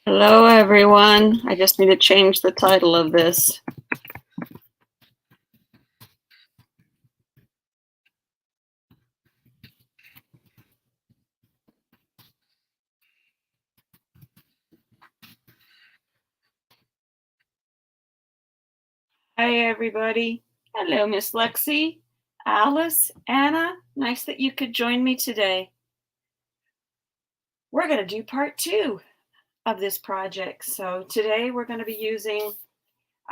Hello, everyone. I just need to change the title of this. Hi, everybody. Hello, Miss Lexi, Alice, Anna. Nice that you could join me today. We're going to do part 2 of this project. So today we're going to be using,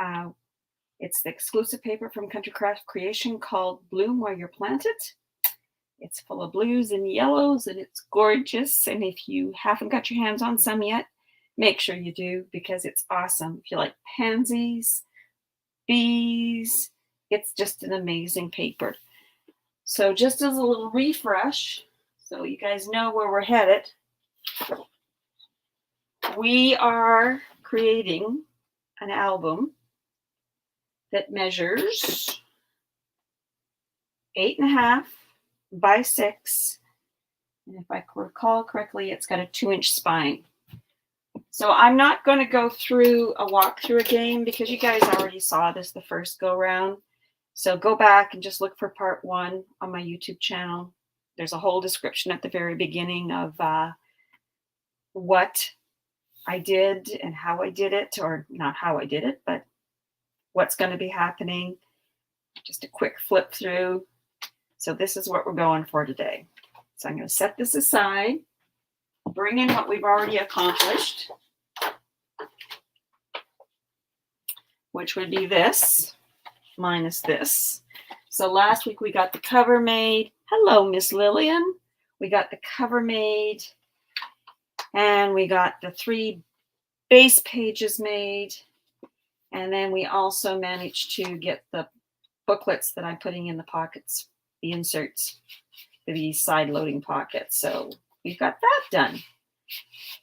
uh, it's the exclusive paper from Country Craft Creation called Bloom Where You're Planted. It's full of blues and yellows and it's gorgeous. And if you haven't got your hands on some yet, make sure you do because it's awesome. If you like pansies, bees, it's just an amazing paper. So just as a little refresh, so you guys know where we're headed, we are creating an album that measures 8.5 by 6. And if I recall correctly, it's got a 2-inch spine. So I'm not going to go through a walkthrough again because you guys already saw this the first go round. So go back and just look for part 1 on my YouTube channel. There's a whole description at the very beginning of what I did and how I did it, or not how I did it, but what's going to be happening. Just a quick flip through. So this is what we're going for today. So I'm going to set this aside, bring in what we've already accomplished, which would be this minus this. So last week we got the cover made. Hello, Miss Lillian. We got the cover made and we got the 3 base pages made. And then we also managed to get the booklets that I'm putting in the pockets, the inserts, the side loading pockets. So we've got that done.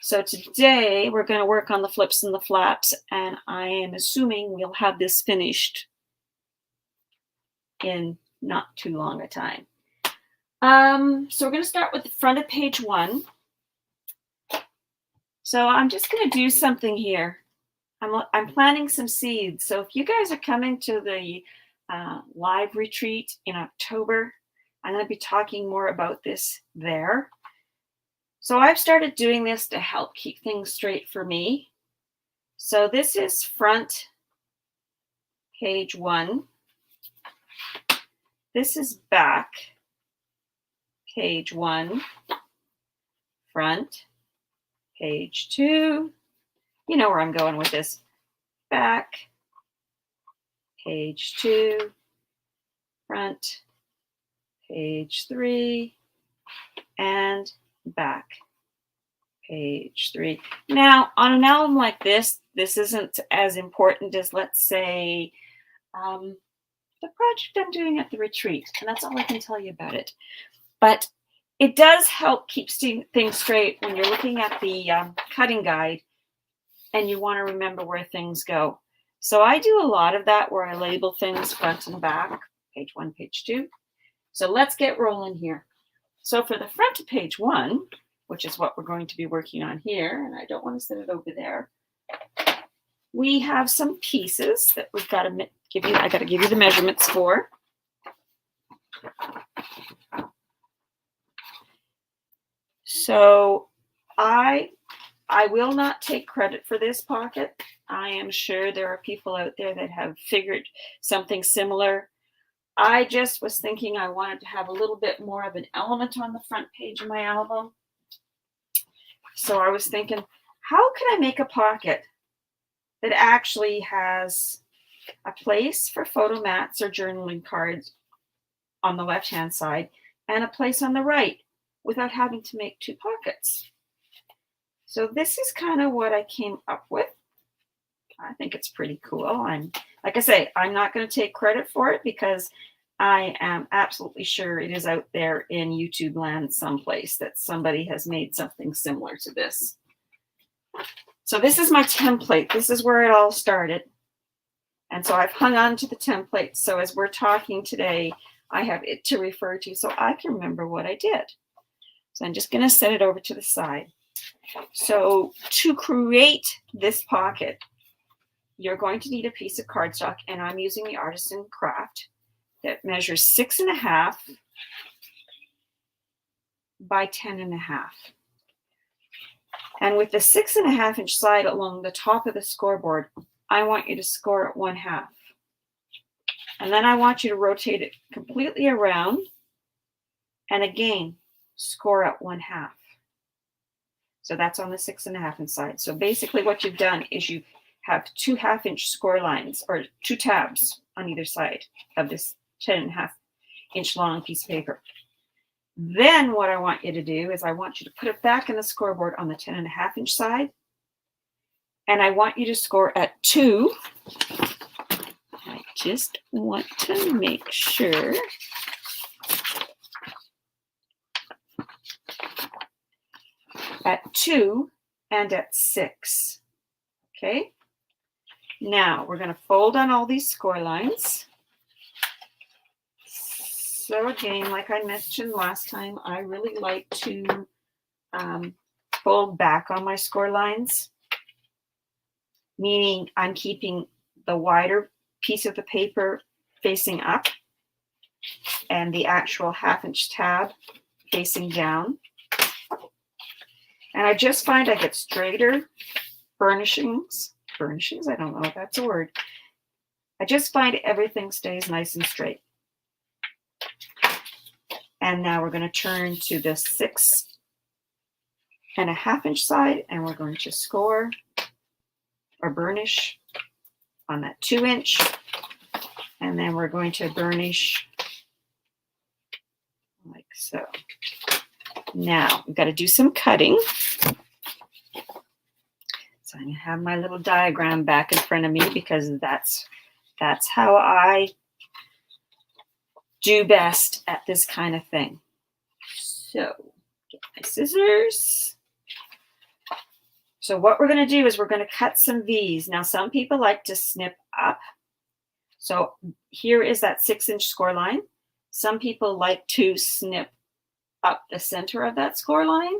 So today we're going to work on the flips and the flaps, and I am assuming we'll have this finished in not too long a time. So we're going to start with the front of page 1. So I'm just going to do something here. I'm planting some seeds. So if you guys are coming to the live retreat in October, I'm going to be talking more about this there. So I've started doing this to help keep things straight for me. So this is front page 1. This is back page 1, front page 2. You know where I'm going with this. Back page 2, front page 3, and back page 3. Now, on an album like this isn't as important as, let's say, the project I'm doing at the retreat, and that's all I can tell you about it. But it does help keep things straight when you're looking at the cutting guide and you want to remember where things go. So I do a lot of that where I label things front and back, page 1, page 2. So let's get rolling here. So for the front of page 1, which is what we're going to be working on here, and I don't want to set it over there, we have some pieces that we've got to give you. I got to give you the measurements for. So I will not take credit for this pocket. I am sure there are people out there that have figured something similar. I just was thinking I wanted to have a little bit more of an element on the front page of my album. So I was thinking, how can I make a pocket that actually has a place for photo mats or journaling cards on the left-hand side and a place on the right without having to make 2 pockets? So this is kind of what I came up with. I think it's pretty cool. Like I say, I'm not going to take credit for it because I am absolutely sure it is out there in YouTube land someplace that somebody has made something similar to this. So this is my template. This is where it all started. And so I've hung on to the template. So as we're talking today, I have it to refer to so I can remember what I did. So I'm just going to set it over to the side. So to create this pocket, you're going to need a piece of cardstock, and I'm using the Artisan Craft that measures 6.5 by 10.5. And with the 6.5-inch side along the top of the scoreboard, I want you to score at 1/2. And then I want you to rotate it completely around and again, score at 1/2. So that's on the 6.5-inch side. So basically what you've done is you have 2 1/2-inch score lines or 2 tabs on either side of this 10.5-inch long piece of paper. Then what I want you to do is I want you to put it back in the scoreboard on the 10.5-inch side. And I want you to score at 2. I just want to make sure. At 2 and at 6. Okay. Now we're going to fold on all these score lines. So again, like I mentioned last time, I really like to fold back on my score lines, meaning I'm keeping the wider piece of the paper facing up and the actual 1/2-inch tab facing down. And I just find I get straighter burnishings, I don't know if that's a word. I just find everything stays nice and straight. And now we're going to turn to the 6.5-inch side, and we're going to score or burnish on that 2-inch. And then we're going to burnish like so. Now we've got to do some cutting. So I'm going to have my little diagram back in front of me because that's how I do best at this kind of thing. So get my scissors. So what we're going to do is we're going to cut some V's. Now some people like to snip up. So here is that 6-inch score line. Some people like to snip up the center of that score line.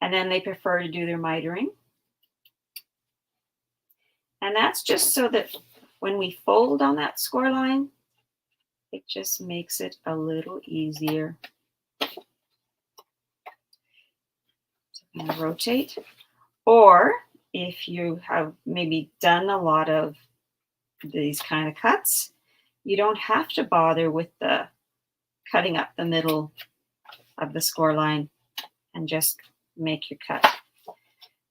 And then they prefer to do their mitering. And that's just so that when we fold on that score line, it just makes it a little easier. So I'm going to rotate. Or if you have maybe done a lot of these kind of cuts, you don't have to bother with the cutting up the middle of the score line and just make your cut.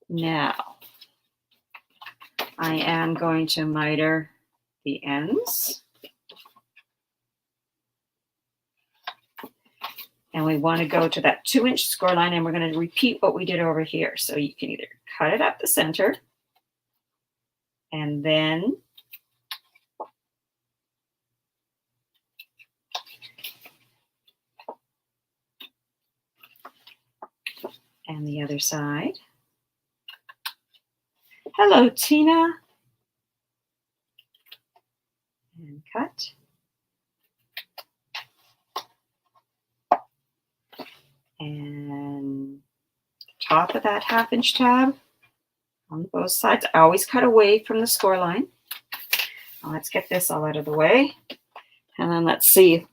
Now, I am going to miter the ends. And we want to go to that 2-inch score line, and we're going to repeat what we did over here. So you can either cut it up the center and then and the other side. Hello, Tina. And cut. And top of that 1/2-inch tab on both sides. I always cut away from the score line. Now let's get this all out of the way. And then let's see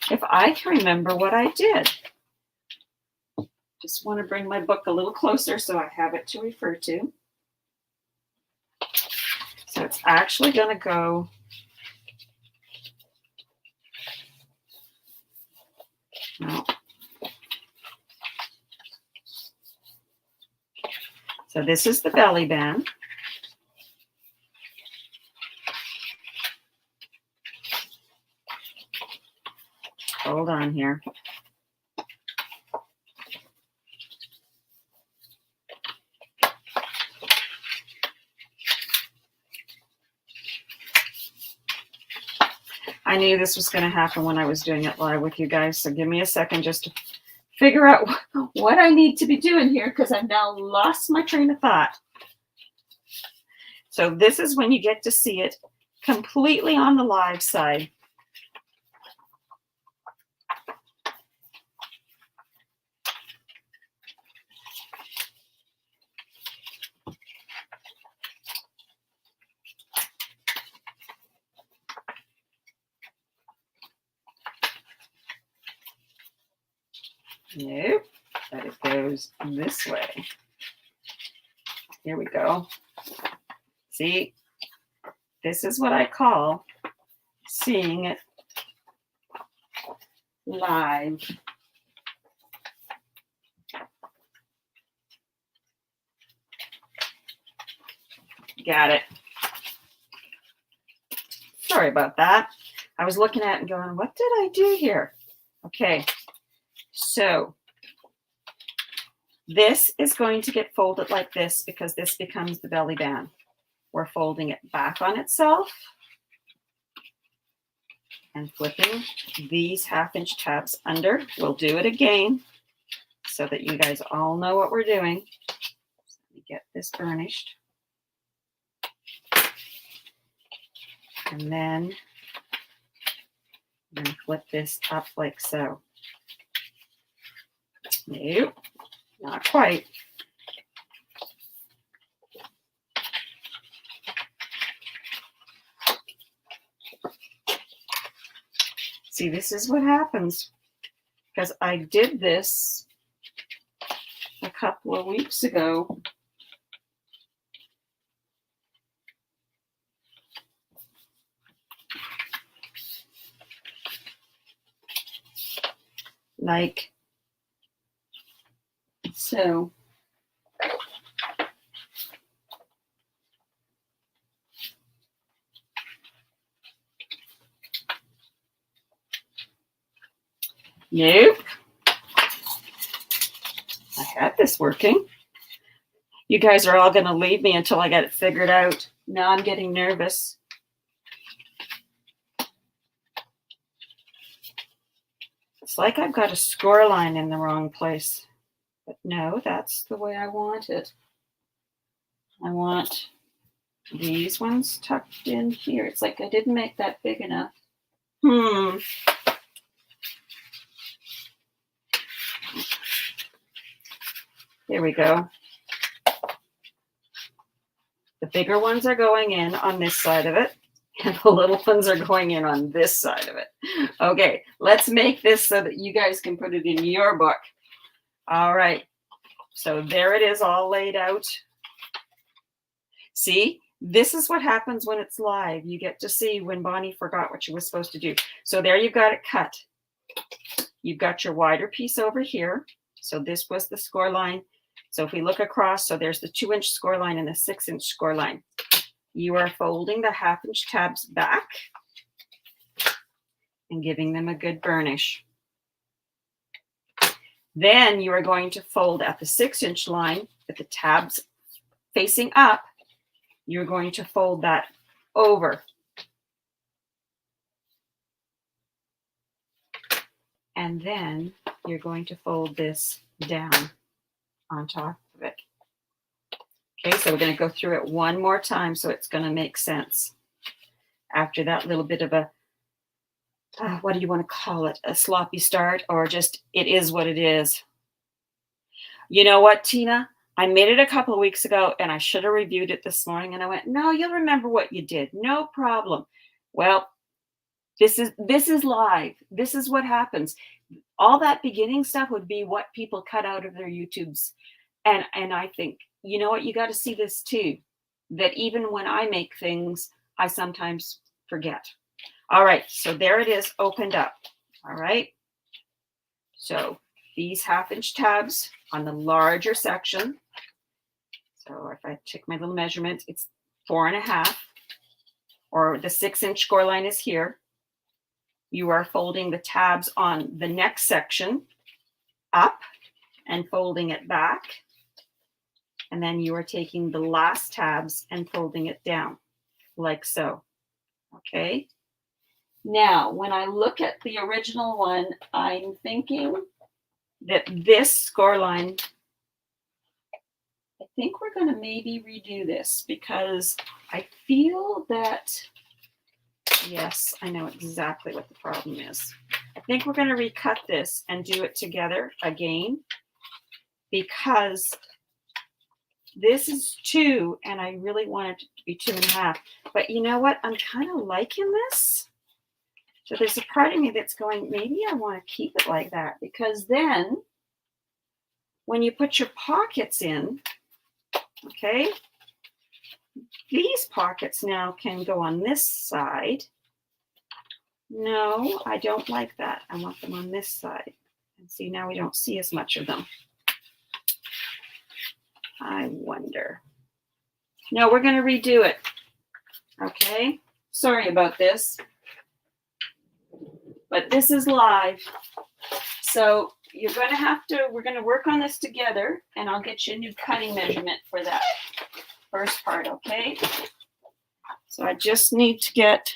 if I can remember what I did. Just want to bring my book a little closer so I have it to refer to. So it's actually going to go no. So this is the belly band. Hold on here. I knew this was going to happen when I was doing it live with you guys, so give me a second just to figure out what I need to be doing here because I've now lost my train of thought. So this is when you get to see it completely on the live side. Nope, but it goes this way. Here we go. See, this is what I call seeing it live. Got it. Sorry about that. I was looking at it and going, what did I do here? Okay, so this is going to get folded like this because this becomes the belly band. We're folding it back on itself and flipping these 1/2-inch tabs under. We'll do it again so that you guys all know what we're doing. So let me get this burnished. And then I'm going to flip this up like so. Nope, not quite. See, this is what happens because I did this a couple of weeks ago. Like so. Nope. I had this working. You guys are all going to leave me until I get it figured out. Now I'm getting nervous. It's like I've got a score line in the wrong place. But no, that's the way I want it. I want these ones tucked in here. It's like I didn't make that big enough. Here we go. The bigger ones are going in on this side of it, and the little ones are going in on this side of it. Okay, let's make this so that you guys can put it in your book. All right, so there it is all laid out. See, this is what happens when it's live. You get to see when Bonnie forgot what she was supposed to do. So there you've got it cut. You've got your wider piece over here. So this was the score line. So if we look across, so there's the 2-inch score line and the 6-inch score line. You are folding the 1/2-inch tabs back and giving them a good burnish. Then you are going to fold at the 6-inch line with the tabs facing up. You're going to fold that over. And then you're going to fold this down on top of it. Okay, so we're going to go through it one more time so it's going to make sense. After that little bit of a, what do you want to call it? A sloppy start, or just it is what it is. You know what, Tina? I made it a couple of weeks ago and I should have reviewed it this morning, and I went, no, you'll remember what you did. No problem. Well, this is live. This is what happens. All that beginning stuff would be what people cut out of their YouTubes. And I think, you know what, you got to see this too, that even when I make things, I sometimes forget. All right, so there it is opened up. All right. So these 1/2-inch tabs on the larger section. So if I check my little measurement, it's 4.5, or the 6-inch score line is here. You are folding the tabs on the next section up and folding it back. And then you are taking the last tabs and folding it down like so. Okay. Now, when I look at the original one, I'm thinking that this score line, I think we're going to maybe redo this because I feel that, yes, I know exactly what the problem is. I think we're going to recut this and do it together again because this is 2 and I really want it to be 2.5. But you know what? I'm kind of liking this. So there's a part of me that's going, maybe I want to keep it like that, because then when you put your pockets in, okay, these pockets now can go on this side. No, I don't like that. I want them on this side. And see, now we don't see as much of them. I wonder. No, we're going to redo it. Okay, sorry about this. But this is live. So you're going to have to, we're going to work on this together, and I'll get you a new cutting measurement for that first part, okay? So I just need to get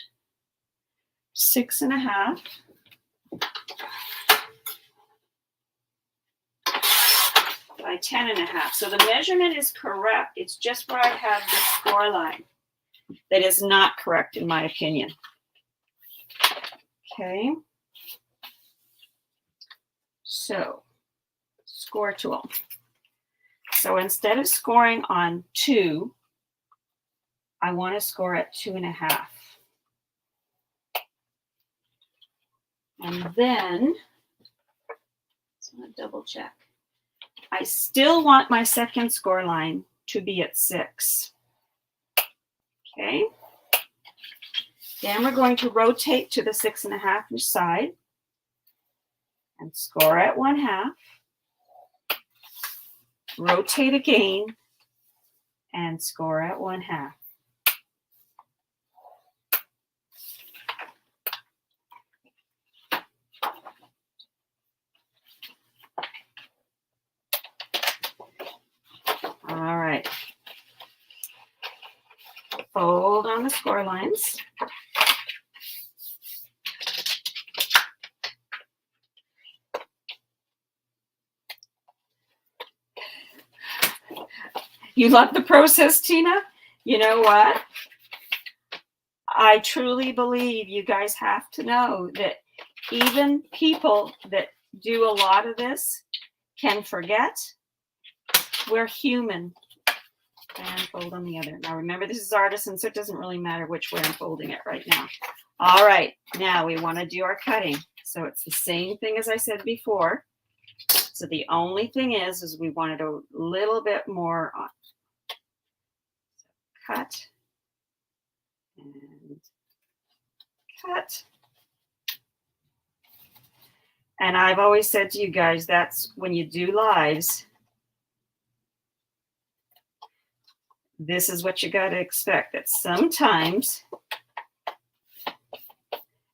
6.5 by 10.5. So the measurement is correct. It's just where I have the score line that is not correct, in my opinion. Okay. So, score tool. So instead of scoring on 2, I want to score at 2.5. And then, just want to double check. I still want my second score line to be at 6. Okay. Then we're going to rotate to the 6.5 inch side and score at 1/2. Rotate again and score at 1/2. All right. Fold on the score lines. You love the process, Tina? You know what? I truly believe you guys have to know that even people that do a lot of this can forget. We're human. And fold on the other. Now remember, this is artisan, so it doesn't really matter which way I'm folding it right now. All right, now we want to do our cutting. So it's the same thing as I said before. So the only thing is we wanted a little bit more on. So cut and cut. And I've always said to you guys, that's when you do lives, this is what you got to expect, that sometimes,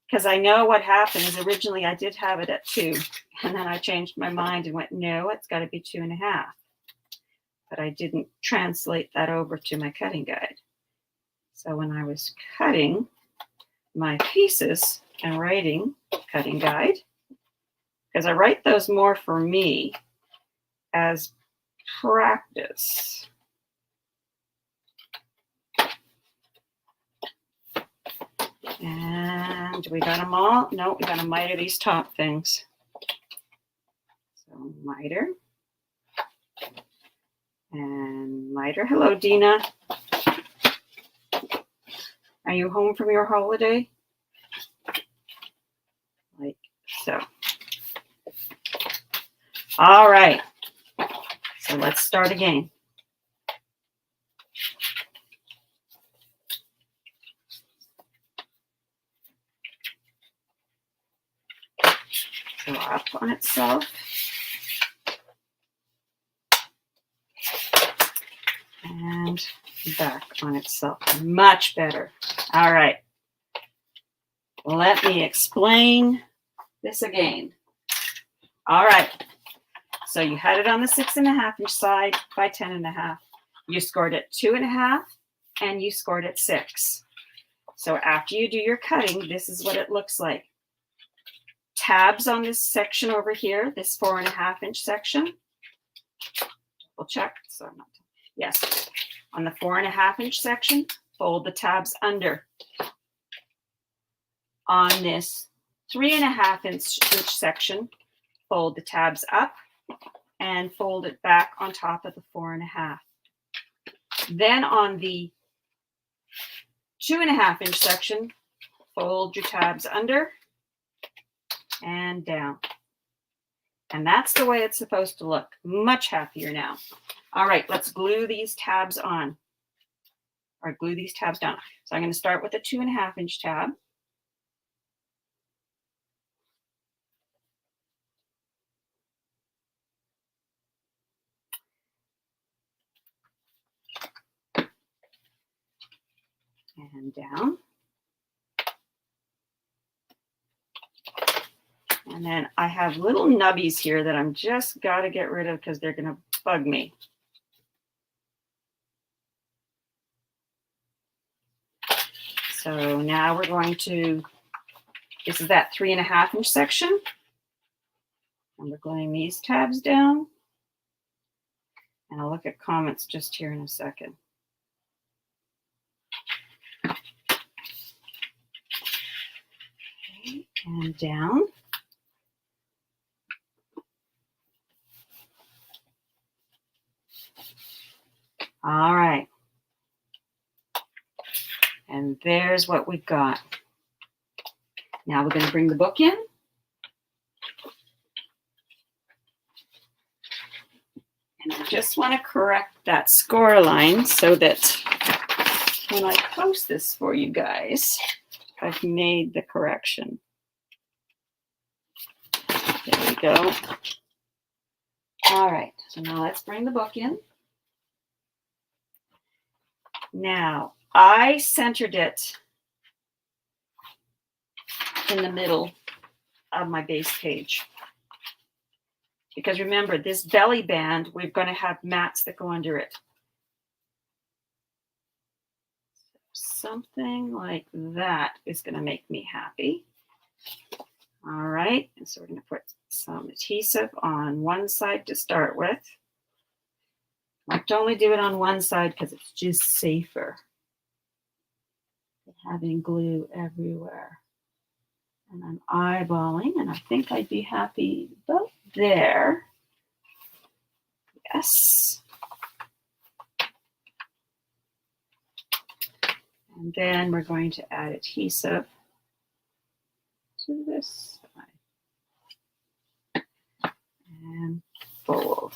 because I know what happened is originally I did have it at 2, and then I changed my mind and went, no, it's got to be 2.5. But I didn't translate that over to my cutting guide. So when I was cutting my pieces and writing cutting guide, because I write those more for me as practice. And we got them all? No, we got to miter these top things. So miter. And miter. Hello, Dina. Are you home from your holiday? Like so. All right. So let's start again. So up on itself. And back on itself. Much better. All right. Let me explain this again. All right. So you had it on the 6.5 inch side by 10.5. You scored at 2.5 and you scored at 6. So after you do your cutting, this is what it looks like. Tabs on this section over here, this 4.5 inch section. We'll check. So I'm not. Yes. On the 4.5 inch section, fold the tabs under. On this 3.5 inch section, fold the tabs up and fold it back on top of the 4.5. Then on the 2.5 inch section, fold your tabs under and down. And that's the way it's supposed to look. Much happier now. All right, let's glue these tabs on, or glue these tabs down. So I'm going to start with a 2.5 inch tab. And down. And then I have little nubbies here that I'm just got to get rid of because they're going to bug me. So now we're going to, this is that 3.5 inch section. And we're gluing these tabs down. And I'll look at comments just here in a second. Okay, and down. All right. And there's what we've got. Now we're going to bring the book in. And I just want to correct that score line so that when I post this for you guys, I've made the correction. There we go. All right, so now let's bring the book in. Now, I centered it in the middle of my base page. Because remember, this belly band, we're going to have mats that go under it. Something like that is going to make me happy. All right, and so we're going to put some adhesive on one side to start with. I like to only do it on one side because it's just safer than having glue everywhere. And I'm eyeballing, and I think I'd be happy about there. Yes. And then we're going to add adhesive to this side. And fold.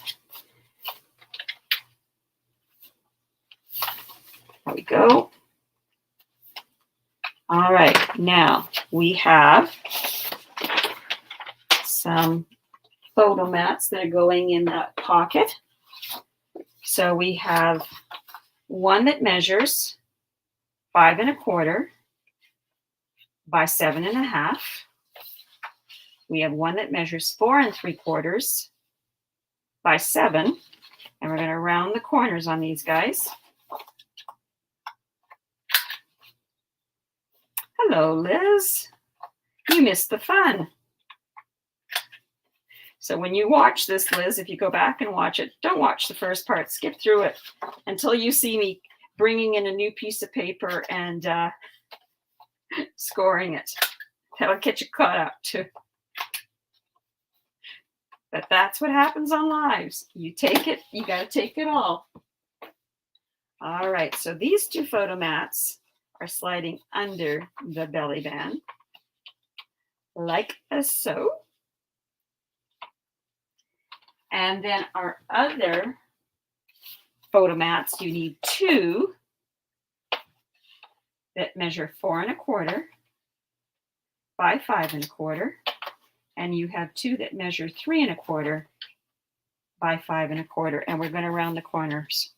There we go. All right, now we have some photo mats that are going in that pocket. So we have one that measures 5 1/4 by 7 1/2. We have one that measures 4 3/4 by 7. And we're going to round the corners on these guys. Hello, Liz. You missed the fun. So when you watch this, Liz, if you go back and watch it, don't watch the first part. Skip through it until you see me bringing in a new piece of paper and scoring it. That'll get you caught up too. But that's what happens on lives. You take it, you got to take it all. All right, so these two photo mats are sliding under the belly band, like so. And then our other photo mats, you need 2 that measure 4 1/4 by 5 1/4. And you have 2 that measure 3 1/4 by 5 1/4. And we're going to round the corners.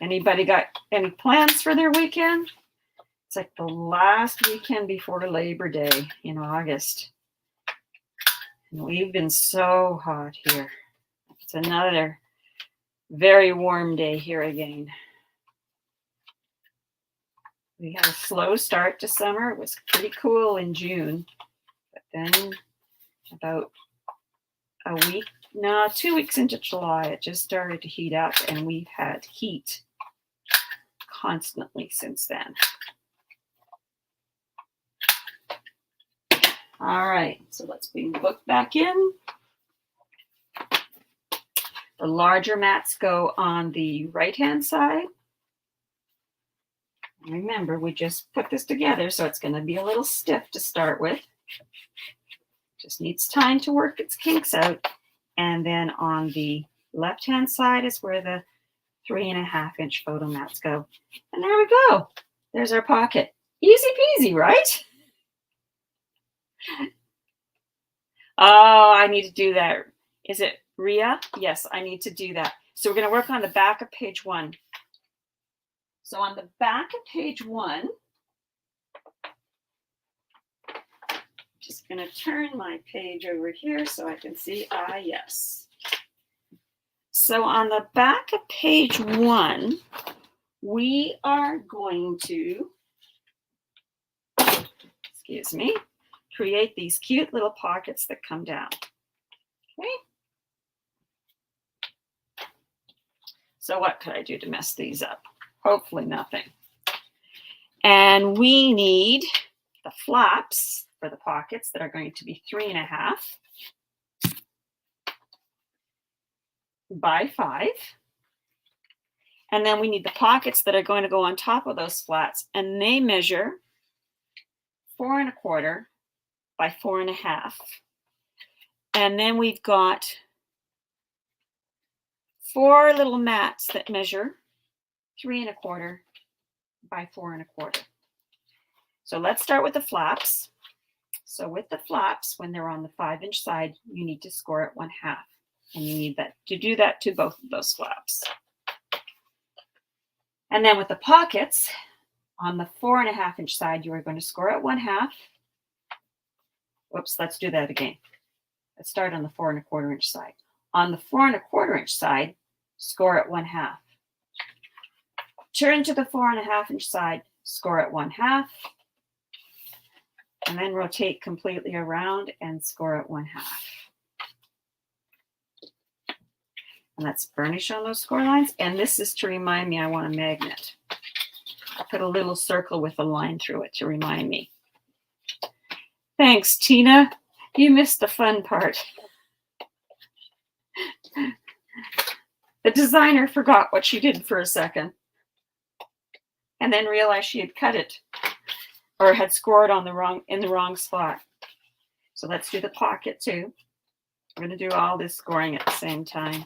Anybody got any plans for their weekend? It's like the last weekend before Labor Day in August. And we've been so hot here. It's another very warm day here again. We had a slow start to summer. It was pretty cool in June. But then about a week, no, 2 weeks into July, it just started to heat up, and we've had heat constantly since then. All right, so let's bring the book back in. The larger mats go on the right-hand side. Remember, we just put this together, so it's going to be a little stiff to start with. Just needs time to work its kinks out. And then on the left-hand side is where the 3.5-inch photo mats go. And there we go. There's our pocket. Easy peasy, right? Oh, I need to do that. Is it Ria? Yes, I need to do that. So we're going to work on the back of page 1. So on the back of page 1, just going to turn my page over here so I can see. Yes. So on the back of page 1, we are going to, excuse me, create these cute little pockets that come down. Okay. So what could I do to mess these up? Hopefully nothing. And we need the flaps for the pockets that are going to be 3.5 by 5. And then we need the pockets that are going to go on top of those flats, and they measure 4.25 by 4.5. And then we've got 4 little mats that measure 3.25 by 4.25. So let's start with the flaps. So with the flaps, when they're on the 5-inch side, you need to score it 1/2. And you need that to do that to both of those flaps. And then with the pockets, on the 4.5-inch side, you are going to score it 1/2. Whoops, let's do that again. Let's start on the 4.25-inch side. On the 4.25-inch side, score it 1/2. Turn to the 4.5-inch side, score it 1/2. And then rotate completely around and score it 1/2. And let's burnish on those score lines. And this is to remind me I want a magnet. I put a little circle with a line through it to remind me. Thanks, Tina. You missed the fun part. The designer forgot what she did for a second and then realized she had cut it or had scored on in the wrong spot. So let's do the pocket too. We're going to do all this scoring at the same time.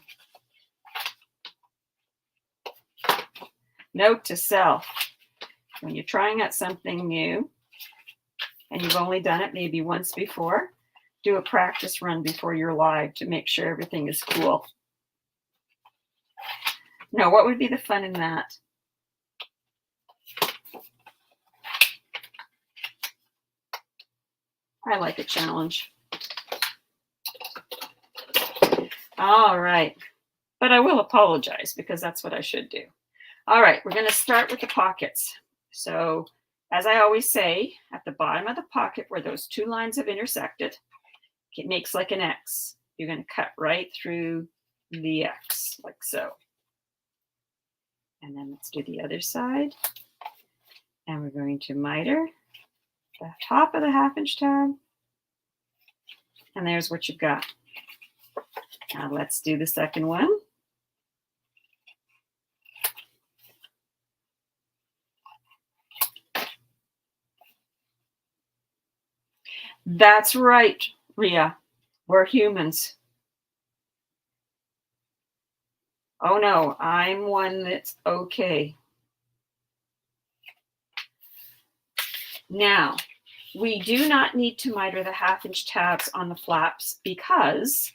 Note to self, when you're trying out something new and you've only done it maybe once before, do a practice run before you're live to make sure everything is cool. Now, what would be the fun in that? I like a challenge. All right. But I will apologize because that's what I should do. All right, we're going to start with the pockets. So, as I always say, at the bottom of the pocket where those 2 lines have intersected, it makes like an X. You're going to cut right through the X, like so. And then let's do the other side. And we're going to miter the top of the 1/2-inch tab. And there's what you've got. Now let's do the second one. That's right, Ria. We're humans. Oh no, I'm one that's okay. Now, we do not need to miter the 1/2-inch tabs on the flaps because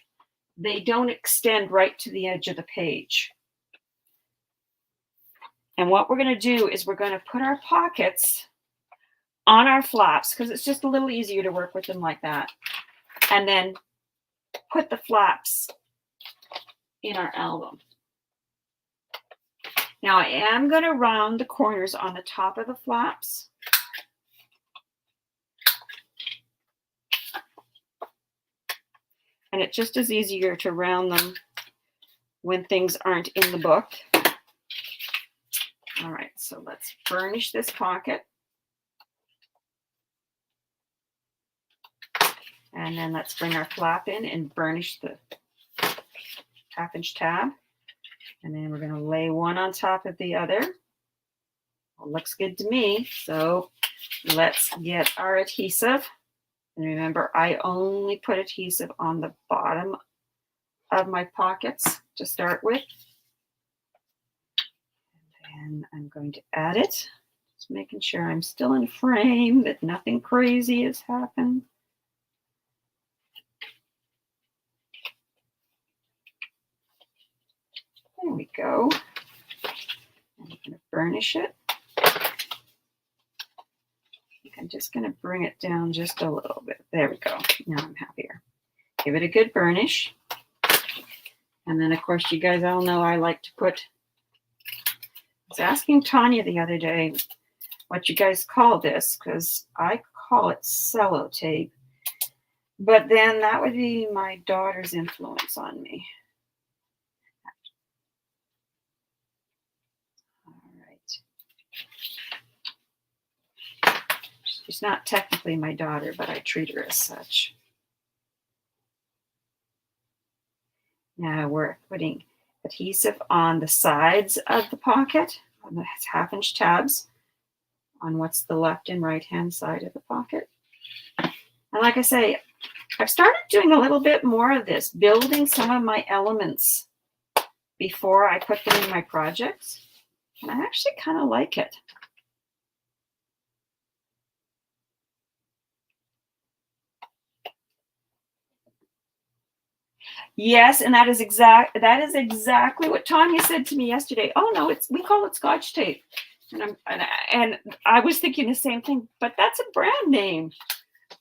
they don't extend right to the edge of the page. And what we're going to do is we're going to put our pockets on our flaps because it's just a little easier to work with them like that. And then put the flaps in our album. Now I am going to round the corners on the top of the flaps. And it just is easier to round them when things aren't in the book. All right, so let's burnish this pocket. And then let's bring our flap in and burnish the 1/2-inch tab. And then we're going to lay one on top of the other. Well, looks good to me. So let's get our adhesive. And remember, I only put adhesive on the bottom of my pockets to start with. And I'm going to add it. Just making sure I'm still in frame, that nothing crazy has happened. There we go. I'm going to burnish it. I'm just going to bring it down just a little bit. There we go. Now I'm happier. Give it a good burnish. And then, of course, you guys all know I like to put, I was asking Tanya the other day what you guys call this, because I call it sellotape. But then that would be my daughter's influence on me. All right. She's not technically my daughter, but I treat her as such. Now we're putting adhesive on the sides of the pocket, on the half-inch tabs, on what's the left and right-hand side of the pocket. And like I say, I've started doing a little bit more of this, building some of my elements before I put them in my projects. And I actually kind of like it. Yes, and that is exactly what Tanya said to me yesterday. Oh no, we call it Scotch tape. And I was thinking the same thing, but that's a brand name.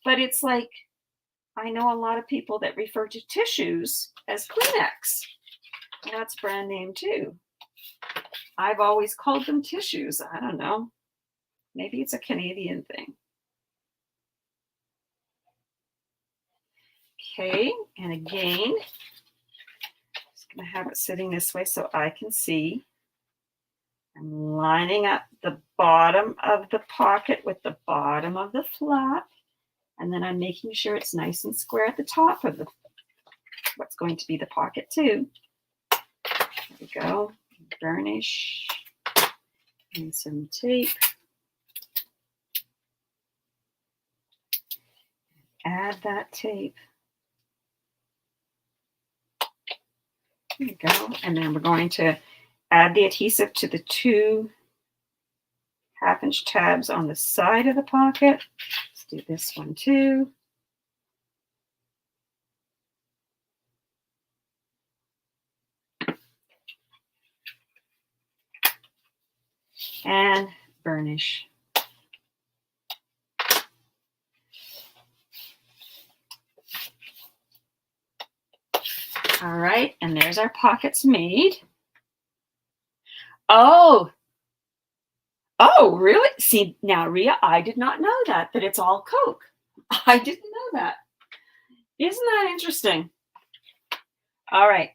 But it's like, I know a lot of people that refer to tissues as Kleenex. And that's brand name too. I've always called them tissues. I don't know. Maybe it's a Canadian thing. Okay, and again, just gonna have it sitting this way so I can see. I'm lining up the bottom of the pocket with the bottom of the flap, and then I'm making sure it's nice and square at the top of what's going to be the pocket too. There we go. Burnish and some tape. Add that tape. There we go. And then we're going to add the adhesive to the 2 half-inch tabs on the side of the pocket. Let's do this one too. And burnish. All right, and there's our pockets made. Oh, really? See, now, Rhea, I did not know that it's all Coke. I didn't know that. Isn't that interesting? All right.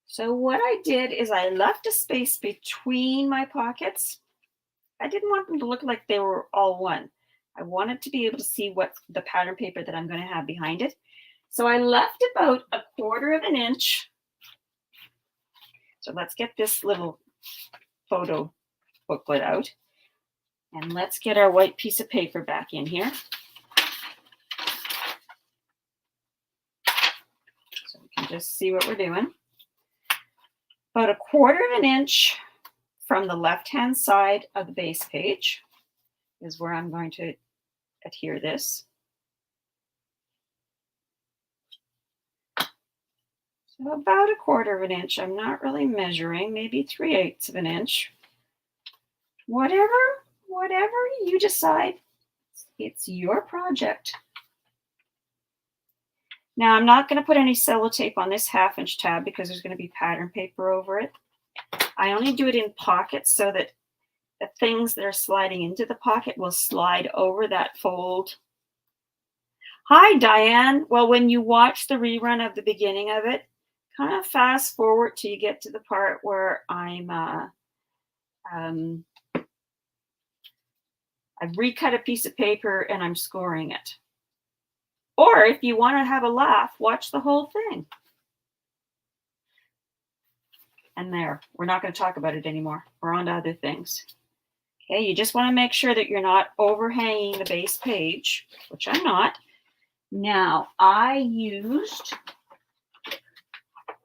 So what I did is I left a space between my pockets. I didn't want them to look like they were all one. I wanted to be able to see what the pattern paper that I'm going to have behind it. So I left about 1/4 inch. So let's get this little photo booklet out. And let's get our white piece of paper back in here. So we can just see what we're doing. About 1/4 inch from the left-hand side of the base page is where I'm going to adhere this. So about 1/4 inch. I'm not really measuring, maybe 3/8 inch. Whatever you decide, it's your project. Now I'm not going to put any sellotape on this 1/2 inch tab because there's going to be pattern paper over it. I only do it in pockets so that the things that are sliding into the pocket will slide over that fold. Hi, Diane. Well, when you watch the rerun of the beginning of it, kind of fast forward till you get to the part where I've recut a piece of paper and I'm scoring it. Or if you want to have a laugh, watch the whole thing. And there, we're not going to talk about it anymore. We're on to other things. Okay, you just want to make sure that you're not overhanging the base page, which I'm not. Now, I used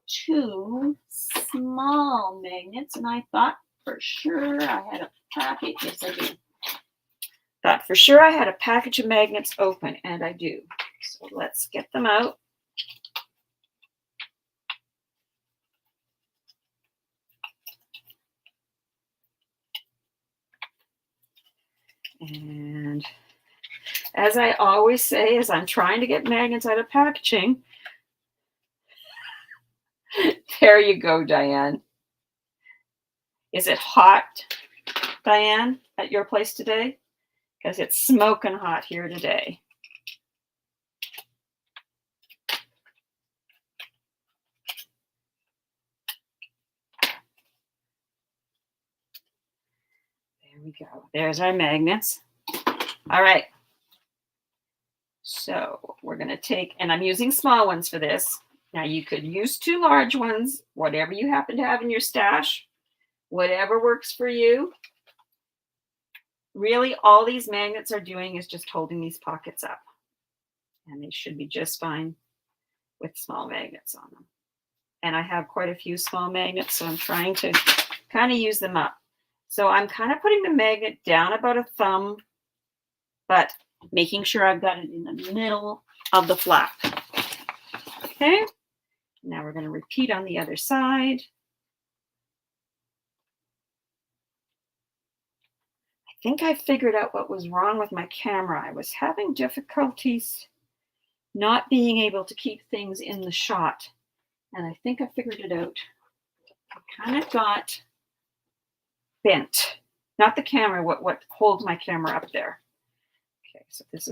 2 small magnets, and I thought for sure I had a package. Yes, I do. Thought for sure I had a package of magnets open, and I do. So let's get them out. And as I always say, as I'm trying to get magnets out of packaging, there you go, Diane. Is it hot, Diane, at your place today? Because it's smoking hot here today. There we go. There's our magnets. All right. So we're going to take, and I'm using small ones for this. Now you could use 2 large ones, whatever you happen to have in your stash, whatever works for you. Really, all these magnets are doing is just holding these pockets up. And they should be just fine with small magnets on them. And I have quite a few small magnets, so I'm trying to kind of use them up. So I'm kind of putting the magnet down about a thumb, but making sure I've got it in the middle of the flap. Okay, now we're going to repeat on the other side. I think I figured out what was wrong with my camera. I was having difficulties not being able to keep things in the shot. And I think I figured it out. I kind of got bent. Not the camera, what holds my camera up there. Okay, so this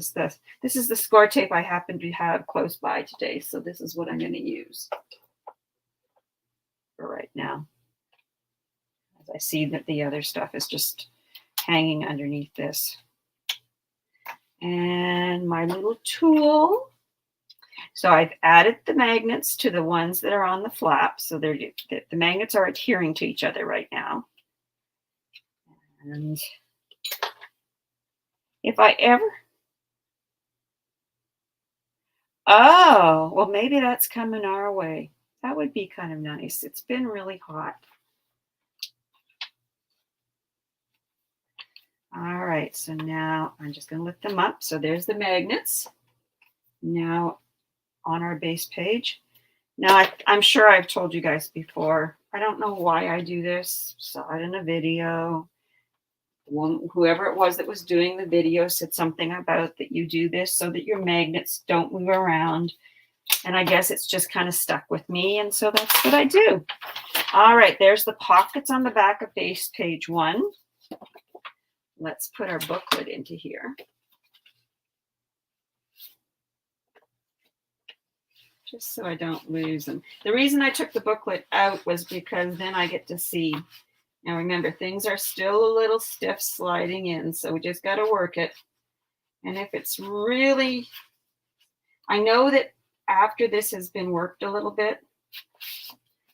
is the score tape I happen to have close by today. So this is what I'm going to use for right now. As I see that the other stuff is just hanging underneath this. And my little tool. So I've added the magnets to the ones that are on the flap. So the magnets are adhering to each other right now. And if I ever, oh, well, maybe that's coming our way. That would be kind of nice. It's been really hot. All right, so now I'm just going to lift them up. So there's the magnets. Now on our base page. Now, I'm sure I've told you guys before. I don't know why I do this. Saw it in a video. Whoever it was that was doing the video said something about that you do this so that your magnets don't move around. And I guess it's just kind of stuck with me. And so that's what I do. All right, there's the pockets on the back of base page 1. Let's put our booklet into here. Just so I don't lose them. The reason I took the booklet out was because then I get to see. Now remember, things are still a little stiff sliding in, so we just got to work it. And if it's really, I know that after this has been worked a little bit,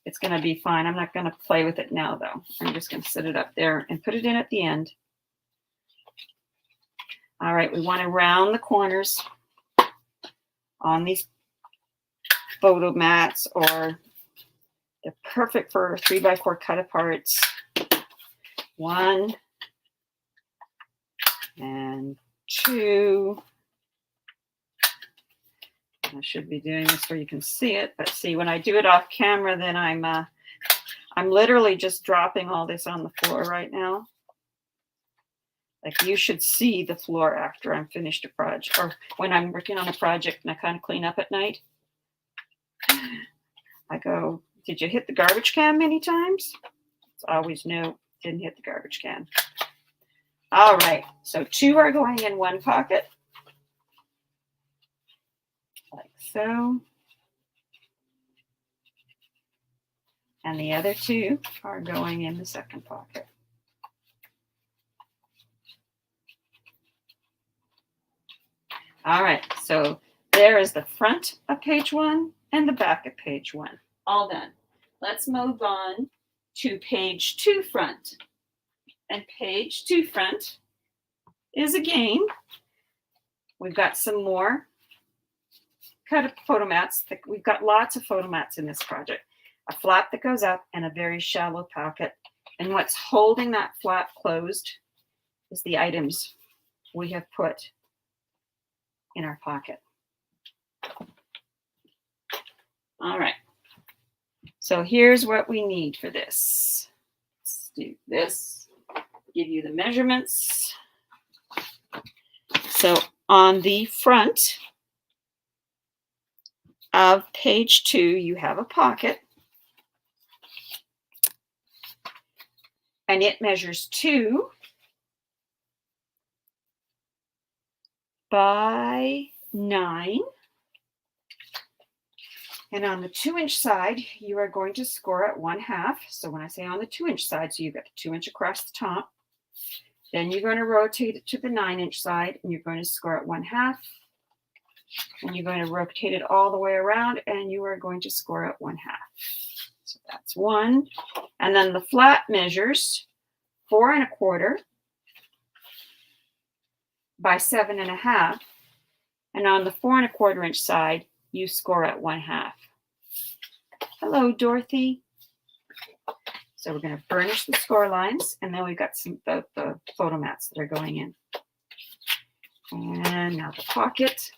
it's going to be fine. I'm not going to play with it now, though. I'm just going to set it up there and put it in at the end. All right, we want to round the corners on these photo mats, or they're perfect for 3x4 cut aparts. 1 and 2. I should be doing this so you can see it, but see, when I do it off camera, then I'm literally just dropping all this on the floor right now. Like, you should see the floor after I'm finished a project, or when I'm working on a project and I kind of clean up at night. I go, did you hit the garbage can many times? It's always no, didn't hit the garbage can. All right, so 2 are going in one pocket, like so. And the other 2 are going in the second pocket. All right, so there is the front of page 1 and the back of page 1. All done. Let's move on to page 2 front. And page 2 front is again, we've got some more cut photo mats. We've got lots of photo mats in this project. A flap that goes up and a very shallow pocket. And what's holding that flap closed is the items we have put in our pocket. All right. So here's what we need for this. Let's do this. Give you the measurements. So on the front of page 2, you have a pocket. And it measures 2 by 9. And on the 2-inch side, you are going to score at 1/2. So when I say on the 2-inch side, so you've got the 2-inch across the top. Then you're going to rotate it to the 9-inch side, and you're going to score at 1/2. And you're going to rotate it all the way around, and you are going to score at 1/2. So that's 1. And then the flat measures 4 1/4 by 7 1/2. And on the 4 1/4 inch side, you score at 1/2. Hello, Dorothy. So we're going to burnish the score lines, and then we've got some the photo mats that are going in. And now the pocket.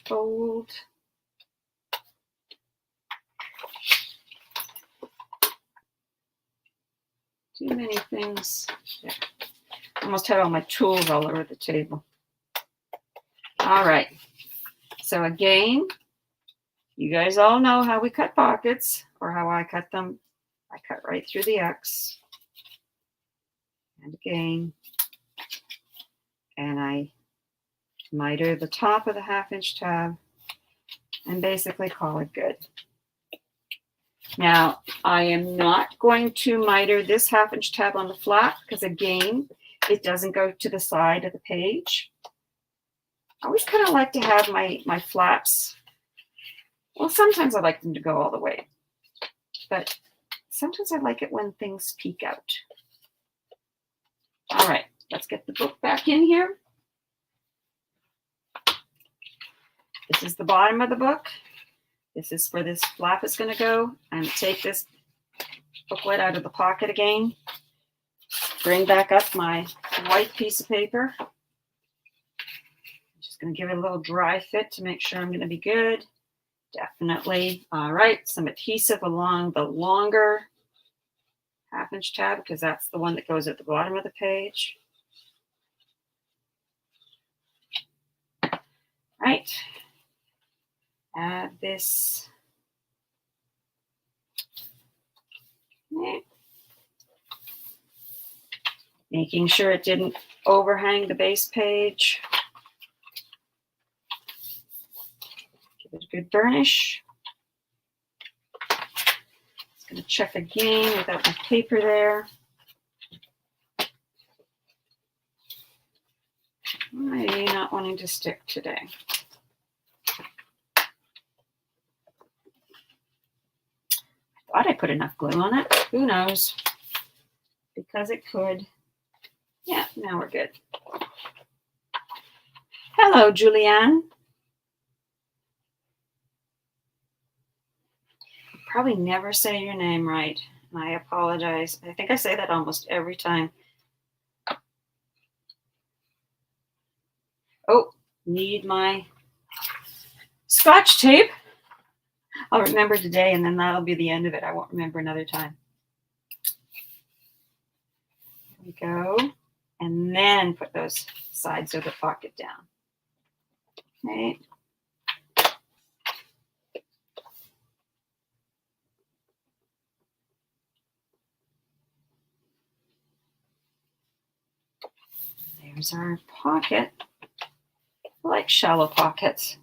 Fold. Too many things. Yeah. Almost had all my tools all over the table. All right. So again, you guys all know how we cut pockets, or how I cut them. I cut right through the X. And again. And I miter the top of the 1/2 inch tab and basically call it good. Now, I am not going to miter this 1/2 inch tab on the flap because, again, it doesn't go to the side of the page. I always kind of like to have my flaps. Well, sometimes I like them to go all the way, but sometimes I like it when things peek out. All right, let's get the book back in here. This is the bottom of the book. This is where this flap is going to go. I'm going to take this booklet out of the pocket again. Bring back up my white piece of paper. I'm just going to give it a little dry fit to make sure I'm going to be good. Definitely. All right. Some adhesive along the longer 1/2 inch tab, because that's the one that goes at the bottom of the page. Right. Add this. Okay. Making sure it didn't overhang the base page. Give it a good burnish. Just going to check again without my paper there. Maybe not wanting to stick today. I thought I put enough glue on it. Who knows? Because it could. Yeah, now we're good. Hello, Julianne. Probably never say your name right. I apologize. I think I say that almost every time. Oh, need my Scotch tape. I'll remember today, and then that'll be the end of it. I won't remember another time. There we go. And then put those sides of the pocket down. Okay. There's our pocket. I like shallow pockets.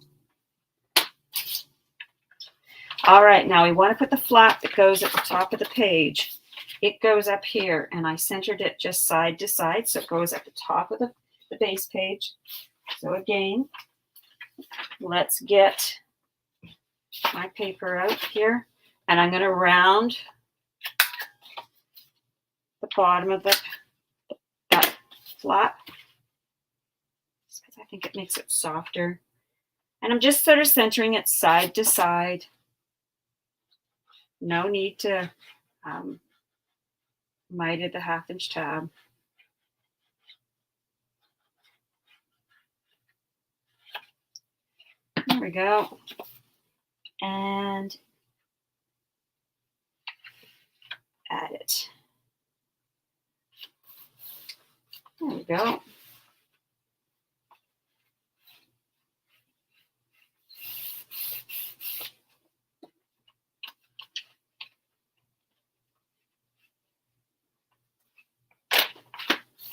All right, now we want to put the flap that goes at the top of the page. It goes up here, and I centered it just side to side, so it goes at the top of the base page. So again, let's get my paper out here, and I'm going to round the bottom of that flap because I think it makes it softer. And I'm just sort of centering it side to side. No need to mite at the 1/2-inch tab. There we go. And add it. There we go.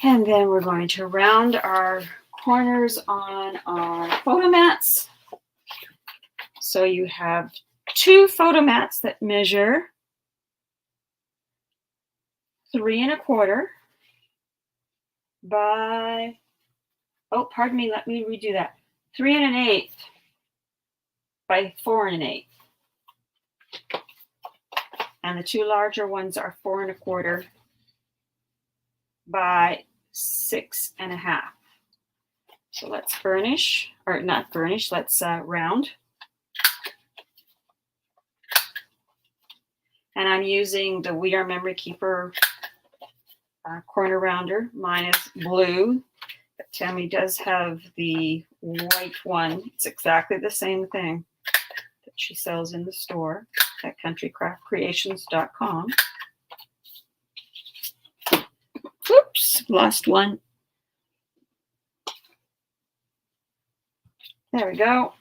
And then we're going to round our corners on our photo mats. So you have 2 photo mats that measure 3 1/4 by, oh, pardon me, let me redo that. 3 1/8 by 4 1/8. And the 2 larger ones are 4 1/4 by 6 1/2. So let's burnish, or not burnish, let's round. And I'm using the We Are Memory Keeper corner rounder. Mine is blue, but Tammy does have the white one. It's exactly the same thing that she sells in the store at countrycraftcreations.com. Oops, lost one. There we go.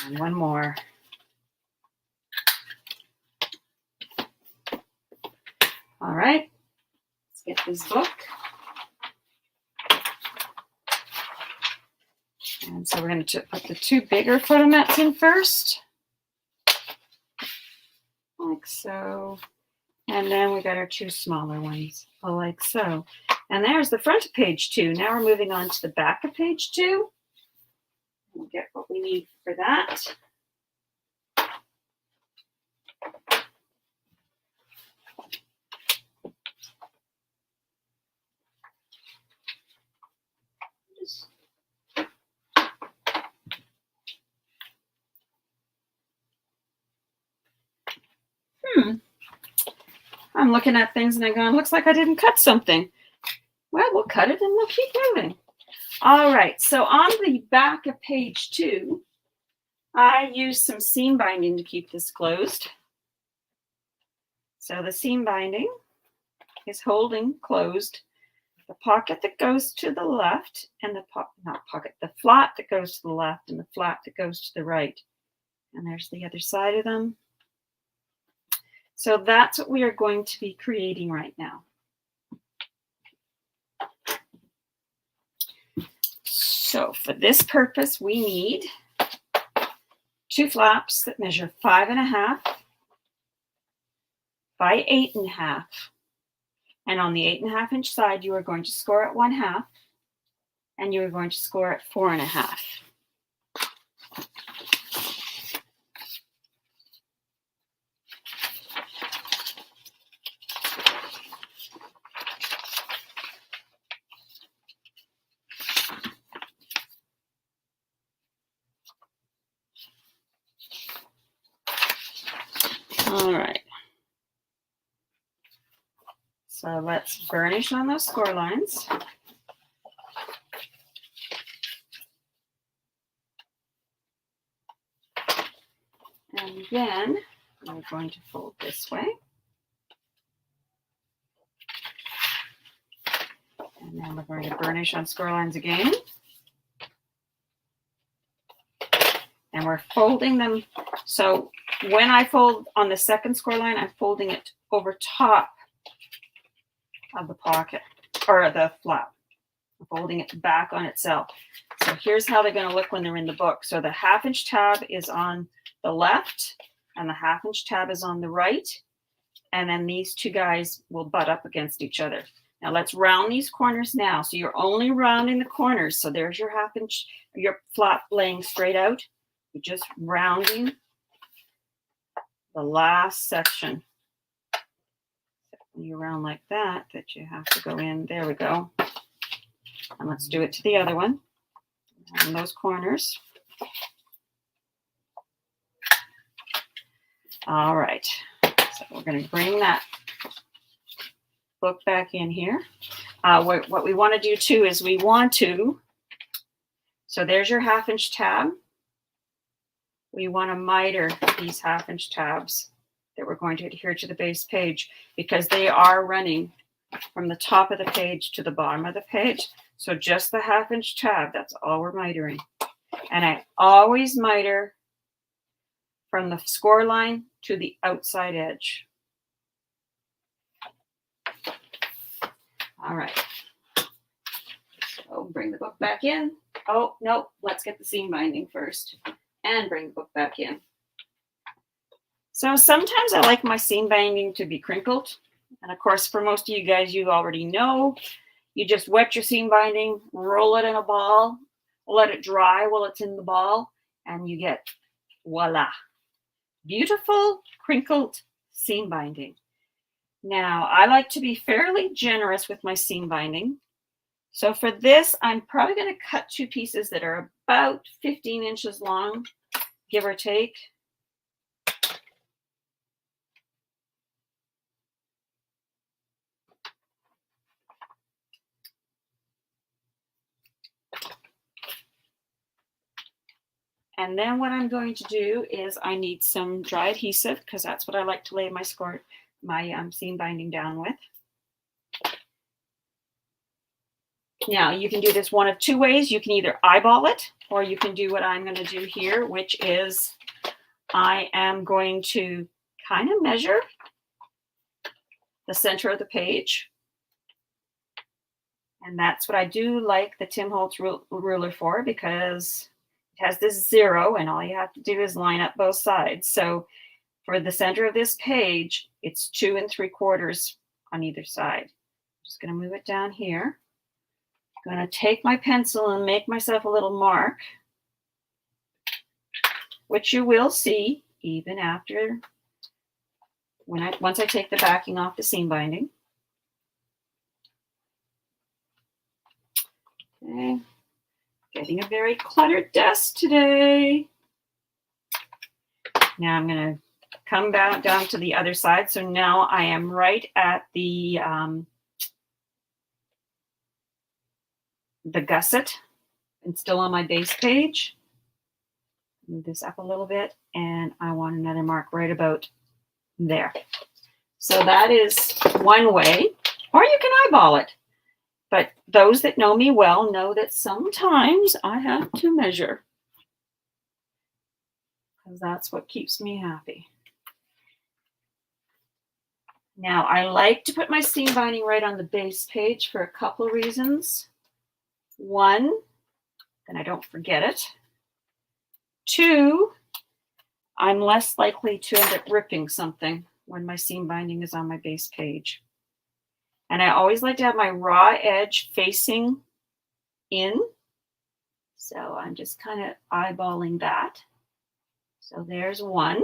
And one more. All right, let's get this book. And so we're going to put the 2 bigger photo mats in first, like so. And then we got our 2 smaller ones, like so. And there's the front of page 2. Now we're moving on to the back of page 2. We'll get what we need for that. I'm looking at things and I'm going, looks like I didn't cut something. Well, we'll cut it and we'll keep moving. All right, so on the back of page 2, I used some seam binding to keep this closed. So the seam binding is holding closed the pocket that goes to the left and the flap that goes to the left and the flap that goes to the right. And there's the other side of them. So that's what we are going to be creating right now. So for this purpose, we need 2 flaps that measure 5 1/2 by 8 1/2. And on the 8 1/2-inch side, you are going to score at 1/2, and you are going to score at 4 1/2. All right. So let's burnish on those score lines. And then we're going to fold this way. And then we're going to burnish on score lines again. And we're folding them. So when I fold on the second score line, I'm folding it over top of the pocket or the flap. folding it back on itself. So here's how they're going to look when they're in the book. So the 1/2 inch tab is on the left and the 1/2 inch tab is on the right. And then these two guys will butt up against each other. Now let's round these corners now. So you're only rounding the corners. So there's your 1/2 inch, your flap laying straight out. You're just rounding the last section. You round like that you have to go in. There we go. And let's do it to the other one. On those corners. All right. So we're going to bring that book back in here. What we want to do too is we want to, so there's your 1/2 inch tab. We want to miter these 1/2 inch tabs that we're going to adhere to the base page because they are running from the top of the page to the bottom of the page. So just the 1/2 inch tab, that's all we're mitering. And I always miter from the score line to the outside edge. All right. So bring the book back in. Oh, no, let's get the seam binding first and bring the book back in. So sometimes I like my seam binding to be crinkled. And of course, for most of you guys, you already know, you just wet your seam binding, roll it in a ball, let it dry while it's in the ball, and you get, voila, beautiful crinkled seam binding. Now, I like to be fairly generous with my seam binding. So for this, I'm probably going to cut 2 pieces that are about 15 inches long, give or take. And then what I'm going to do is I need some dry adhesive because that's what I like to lay my seam binding down with. Now you can do this one of 2 ways. You can either eyeball it or you can do what I'm going to do here, which is I am going to kind of measure the center of the page. And that's what I do like the Tim Holtz ruler for, because it has this 0 and all you have to do is line up both sides. So for the center of this page, it's 2 3/4 on either side. I'm just going to move it down here. I'm going to take my pencil and make myself a little mark, which you will see even after once I take the backing off the seam binding. Okay. Getting a very cluttered desk today. Now I'm going to come back down to the other side. So now I am right at the gusset and still on my base page. Move this up a little bit and I want another mark right about there. So that is one way, or you can eyeball it. But those that know me well know that sometimes I have to measure, because that's what keeps me happy. Now, I like to put my seam binding right on the base page for a couple of reasons. 1, then I don't forget it. 2, I'm less likely to end up ripping something when my seam binding is on my base page. And I always like to have my raw edge facing in. So I'm just kind of eyeballing that. So there's 1.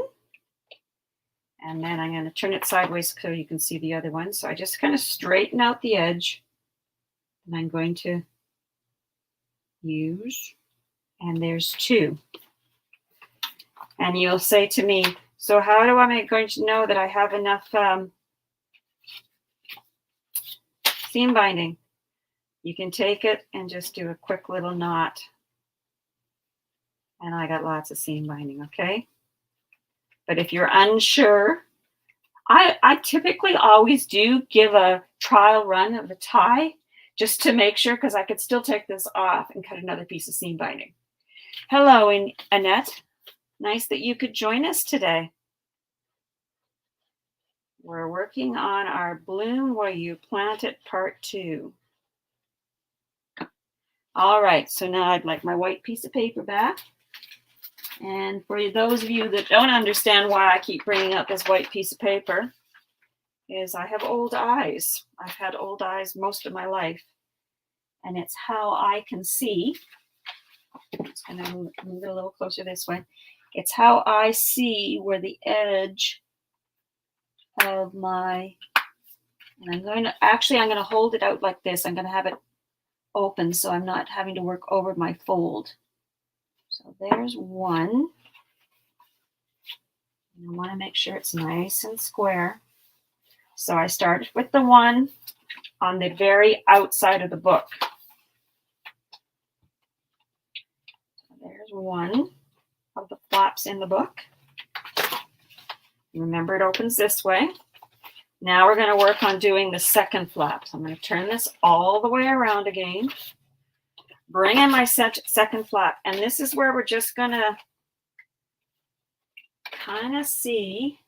And then I'm going to turn it sideways so you can see the other one. So I just kind of straighten out the edge. And I'm going to use, and there's 2. And you'll say to me, so how am I going to know that I have enough seam binding? You can take it and just do a quick little knot. And I got lots of seam binding, okay? But if you're unsure, I typically always do give a trial run of a tie just to make sure, because I could still take this off and cut another piece of seam binding. Hello, Annette. Nice that you could join us today. We're working on our Bloom While You Plant It Part 2. All right, so now I'd like my white piece of paper back. And for those of you that don't understand why I keep bringing up this white piece of paper, is I have old eyes. I've had old eyes most of my life. And it's how I can see. I'm just going to move it a little closer this way. It's how I see where the edge of my, and I'm going to hold it out like this. I'm going to have it open so I'm not having to work over my fold. So there's one. And I want to make sure it's nice and square. So I started with the one on the very outside of the book. There's one of the flaps in the book. Remember, it opens this way. Now we're going to work on doing the second flap. So I'm going to turn this all the way around again. Bring in my second flap. And this is where we're just going to kind of see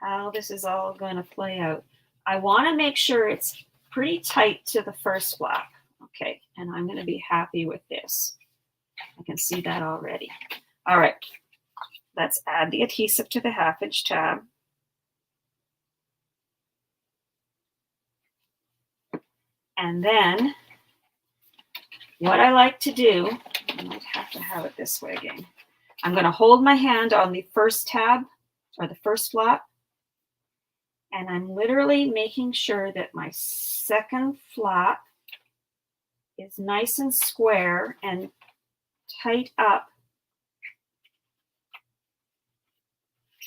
how this is all going to play out. I want to make sure it's pretty tight to the first flap. Okay, and I'm going to be happy with this. I can see that already. All right, let's add the adhesive to the 1/2 inch tab. And then what I like to do, I might have to have it this way again. I'm going to hold my hand on the first tab or the first flap. And I'm literally making sure that my second flap is nice and square and tight up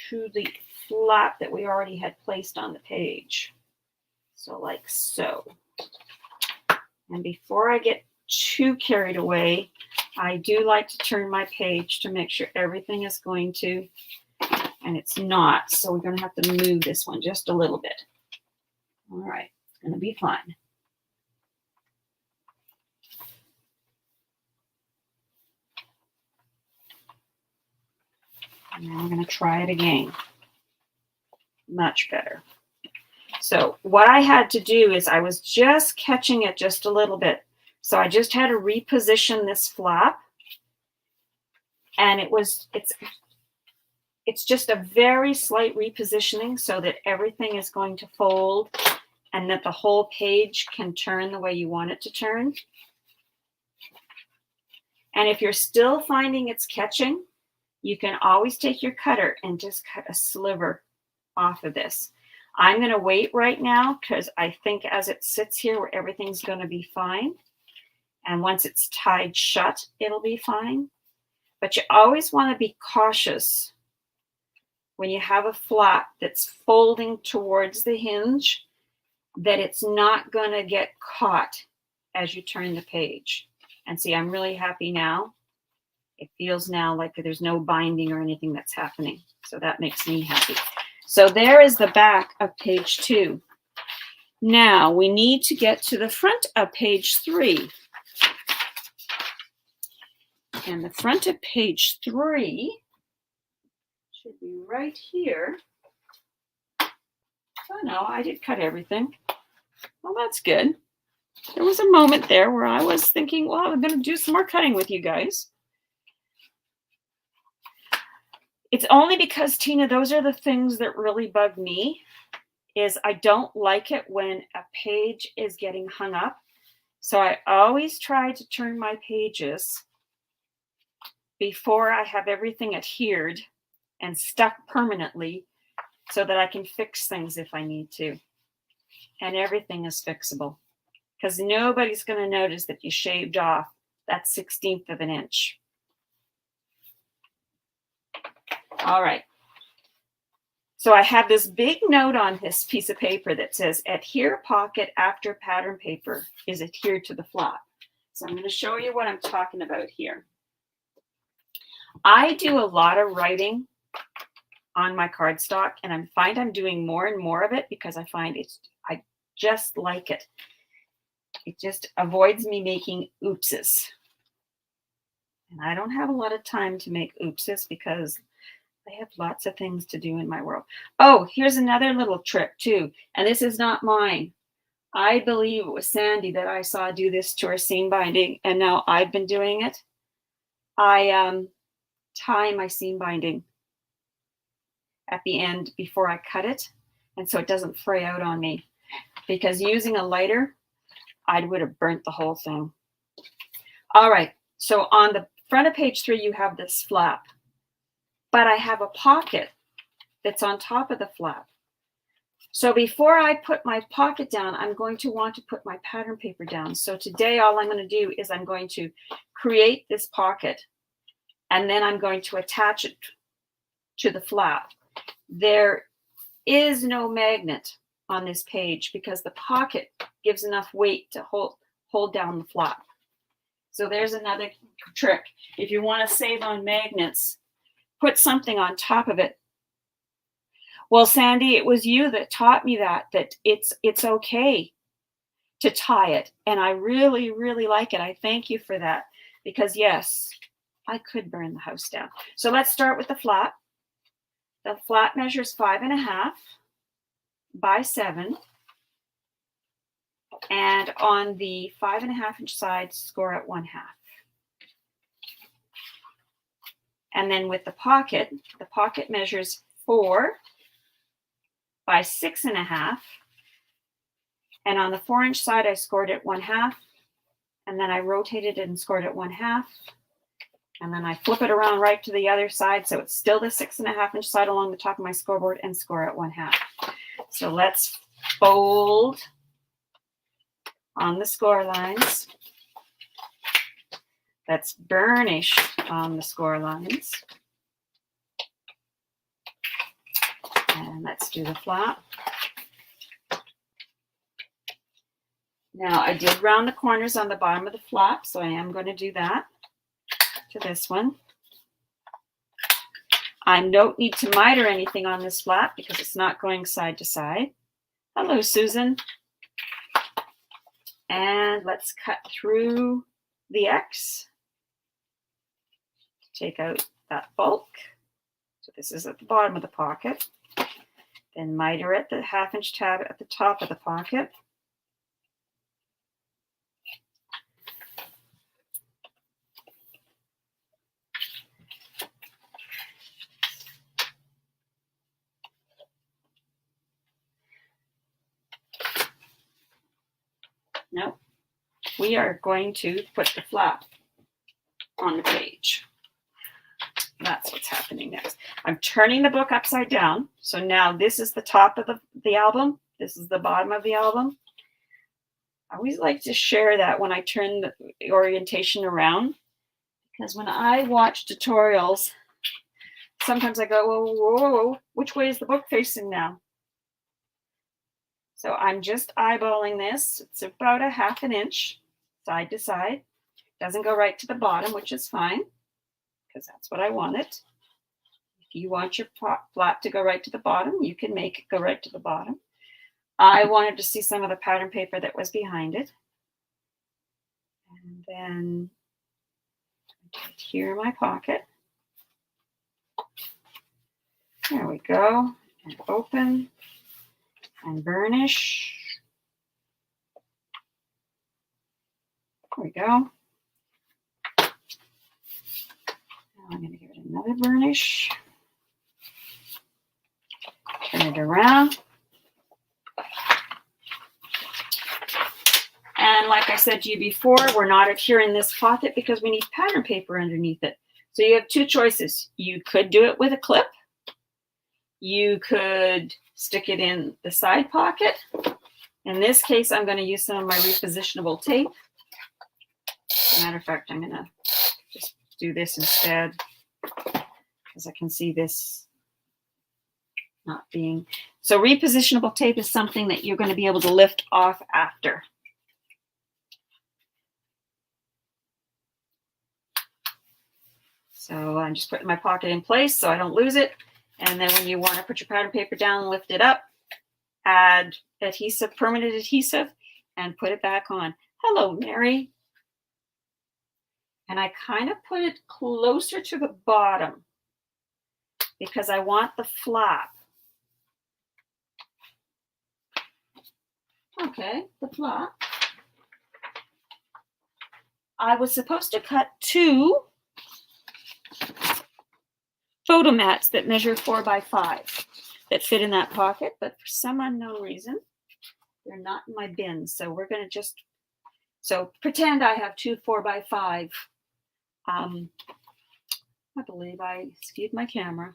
to the flap that we already had placed on the page. So like so. And before I get too carried away, I do like to turn my page to make sure everything is going to, and it's not. So we're going to have to move this one just a little bit. All right, it's going to be fun. And now we're going to try it again. Much better. So what I had to do is I was just catching it just a little bit. So I just had to reposition this flap. And it's just a very slight repositioning so that everything is going to fold and that the whole page can turn the way you want it to turn. And if you're still finding it's catching, you can always take your cutter and just cut a sliver off of this. I'm going to wait right now because I think as it sits here where everything's going to be fine. And once it's tied shut, it'll be fine. But you always want to be cautious when you have a flap that's folding towards the hinge that it's not going to get caught as you turn the page. And see, I'm really happy now. It feels now like there's no binding or anything that's happening. So that makes me happy. So there is the back of page 2. Now we need to get to the front of page 3. And the front of page 3 should be right here. Oh no, I did cut everything. Well, that's good. There was a moment there where I was thinking, well, I'm going to do some more cutting with you guys. It's only because, Tina, those are the things that really bug me, is I don't like it when a page is getting hung up. So I always try to turn my pages before I have everything adhered and stuck permanently so that I can fix things if I need to. And everything is fixable because nobody's going to notice that you shaved off that 1/16 of an inch. All right. So I have this big note on this piece of paper that says adhere pocket after pattern paper is adhered to the flap. So I'm going to show you what I'm talking about here. I do a lot of writing on my cardstock, and I find I'm doing more and more of it because I find I just like it. It just avoids me making oopses. And I don't have a lot of time to make oopses because I have lots of things to do in my world. Oh, here's another little trick too. And this is not mine. I believe it was Sandy that I saw do this to her seam binding, and now I've been doing it. I tie my seam binding at the end before I cut it, and so it doesn't fray out on me, because using a lighter, I would have burnt the whole thing. All right, so on the front of page 3, you have this flap, but I have a pocket that's on top of the flap. So before I put my pocket down, I'm going to want to put my pattern paper down. So today, all I'm going to do is I'm going to create this pocket, and then I'm going to attach it to the flap. There is no magnet on this page because the pocket gives enough weight to hold down the flap. So there's another trick. If you want to save on magnets, put something on top of it. Well, Sandy, it was you that taught me that it's okay to tie it. And I really, really like it. I thank you for that, because yes, I could burn the house down. So let's start with the flap. The flap measures 5.5 by 7. And on the 5.5-inch side, score at 1/2. And then with the pocket measures 4 by 6.5. And on the 4-inch side, I scored it 1/2. And then I rotated it and scored it 1/2. And then I flip it around right to the other side, so it's still the 6.5-inch side along the top of my scoreboard, and score at 1/2. So let's fold on the score lines. Let's burnish on the score lines. And let's do the flap. Now I did round the corners on the bottom of the flap, so I am going to do that to this one. I don't need to miter anything on this flap because it's not going side to side. Hello, Susan. And let's cut through the X. Take out that bulk. So this is at the bottom of the pocket. Then miter it, the 1/2-inch tab at the top of the pocket. Now, we are going to put the flap on the page. That's what's happening next. I'm turning the book upside down. So now this is the top of the album. This is the bottom of the album. I always like to share that when I turn the orientation around, because when I watch tutorials, sometimes I go, whoa, whoa, whoa, which way is the book facing now? So I'm just eyeballing this. It's about a 1/2 inch side to side. Doesn't go right to the bottom, which is fine, because that's what I want it. If you want your flap to go right to the bottom, you can make it go right to the bottom. I wanted to see some of the pattern paper that was behind it. And then here in my pocket. There we go. And open and burnish. There we go. Now I'm going to give it another burnish. Turn it around. And like I said to you before, we're not adhering this pocket because we need pattern paper underneath it. So you have 2 choices. You could do it with a clip. You could stick it in the side pocket. In this case, I'm going to use some of my repositionable tape. As a matter of fact, I'm going to just do this instead, because I can see this not being. So repositionable tape is something that you're going to be able to lift off after. So I'm just putting my pocket in place so I don't lose it. And then when you want to put your pattern paper down, lift it up, add adhesive, permanent adhesive, and put it back on. Hello, Mary. And I kind of put it closer to the bottom because I want the flap Okay, the flap. I was supposed to cut 2 photo mats that measure 4 by 5 that fit in that pocket, but for some unknown reason, they're not in my bin. So we're going to just, so pretend I have 2 4 by 5. I believe I skewed my camera.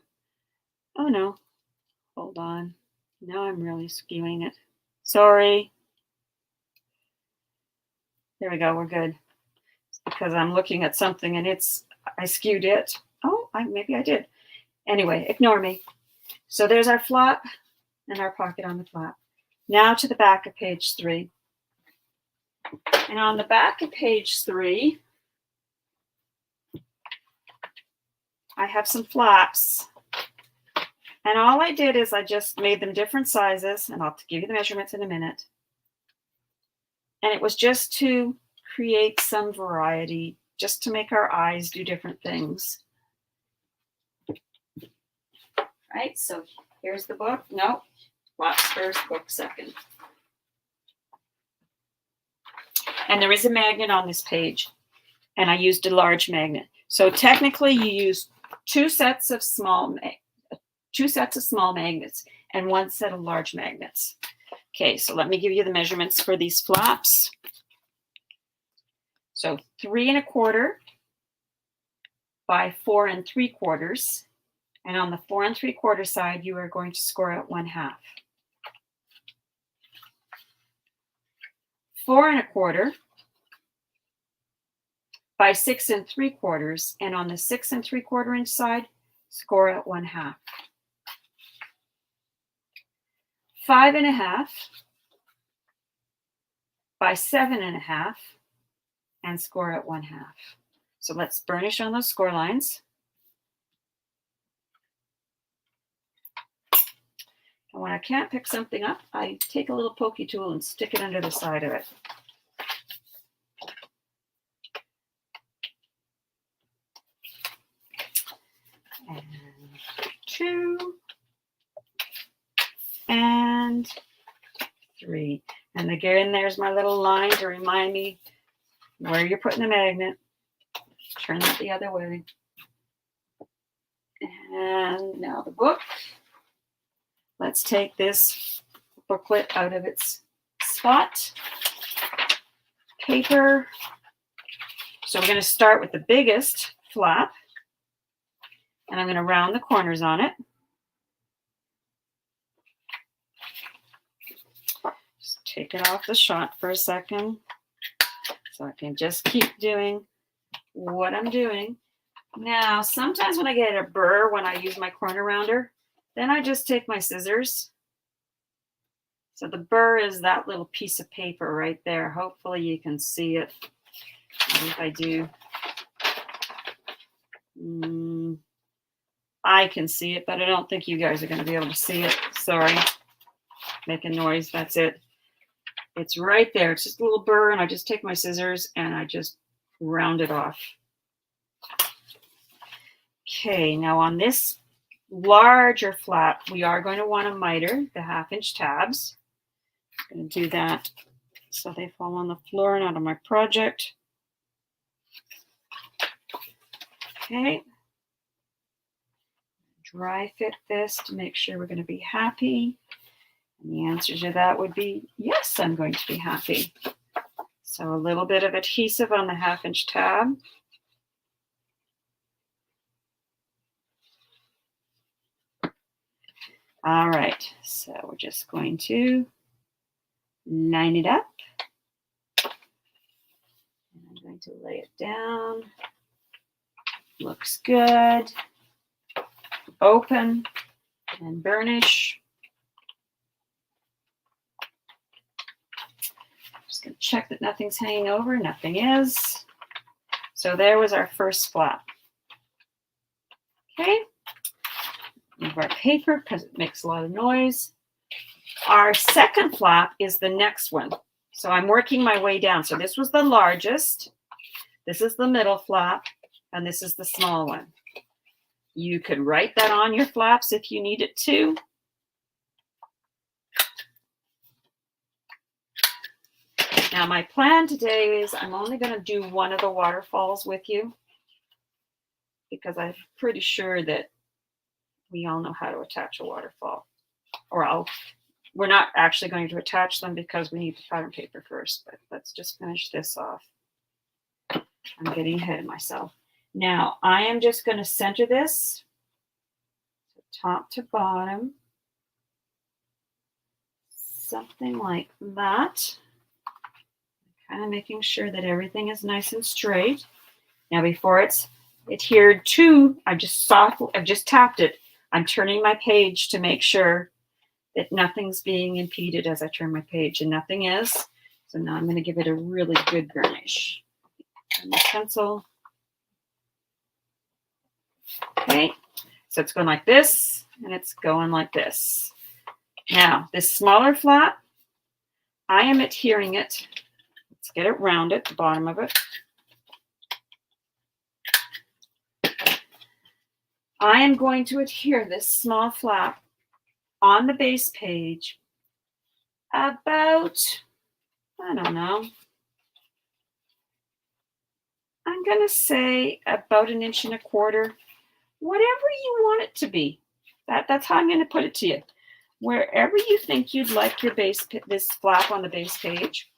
Oh no, hold on. Now I'm really skewing it. Sorry. There we go, we're good. Because I'm looking at something and I skewed it. Oh, maybe I did. Anyway, ignore me. So there's our flap and our pocket on the flap. Now to the back of page 3. And on the back of page 3, I have some flaps. And all I did is I just made them different sizes, and I'll give you the measurements in a minute. And it was just to create some variety, just to make our eyes do different things. Right, so here's the book. No, flaps first, book second. And there is a magnet on this page, and I used a large magnet. So technically you use 2 sets of small magnets and 1 set of large magnets. Okay, so let me give you the measurements for these flaps. So 3 1/4 by 4 3/4. And on the 4 3/4 side, you are going to score out 1/2. 4 1/4 by 6 3/4. And on the 6 3/4 inch side, score out 1/2. 5 1/2 by 7 1/2 and score out 1/2. So let's burnish on those score lines. And when I can't pick something up, I take a little pokey tool and stick it under the side of it. And 2 and 3. And again, there's my little line to remind me where you're putting the magnet. Turn that the other way. And now the book. Let's take this booklet out of its spot. Paper. So we're going to start with the biggest flap. And I'm going to round the corners on it. Just take it off the shot for a second. So I can just keep doing what I'm doing. Now, sometimes when I get a burr, when I use my corner rounder, then I just take my scissors. So the burr is that little piece of paper right there. Hopefully you can see it. If I do, I can see it, but I don't think you guys are going to be able to see it. Sorry. Make a noise. That's it. It's right there. It's just a little burr, and I just take my scissors and I just round it off. Okay, now on this larger flap, we are going to want to miter the 1/2 inch tabs. I'm going to do that so they fall on the floor and out of my project. Okay. Dry fit this to make sure we're going to be happy. And the answer to that would be yes, I'm going to be happy. So a little bit of adhesive on the 1/2 inch tab. All right, so we're just going to line it up. And I'm going to lay it down. Looks good. Open and burnish. Just going to check that nothing's hanging over. Nothing is. So there was our first flap. Okay. Move our paper because it makes a lot of noise. Our second flap is the next one. So I'm working my way down. So this was the largest. This is the middle flap. And this is the small one. You could write that on your flaps if you needed to. Now my plan today is I'm only going to do one of the waterfalls with you because I'm pretty sure that we all know how to attach a waterfall. Or we're not actually going to attach them because we need the pattern paper first, but let's just finish this off. I'm getting ahead of myself. Now I am just going to center this top to bottom, something like that. Kind of making sure that everything is nice and straight. Now before it's adhered to, I've just tapped it. I'm turning my page to make sure that nothing's being impeded as I turn my page, and nothing is. So now I'm going to give it a really good burnish. And the pencil. Okay, so it's going like this, and it's going like this. Now, this smaller flap, I am adhering it. Let's get it rounded, the bottom of it. I am going to adhere this small flap on the base page about, I don't know, I'm going to say about 1.25 inches, whatever you want it to be. That's how I'm going to put it to you. Wherever you think you'd like your this flap on the base page,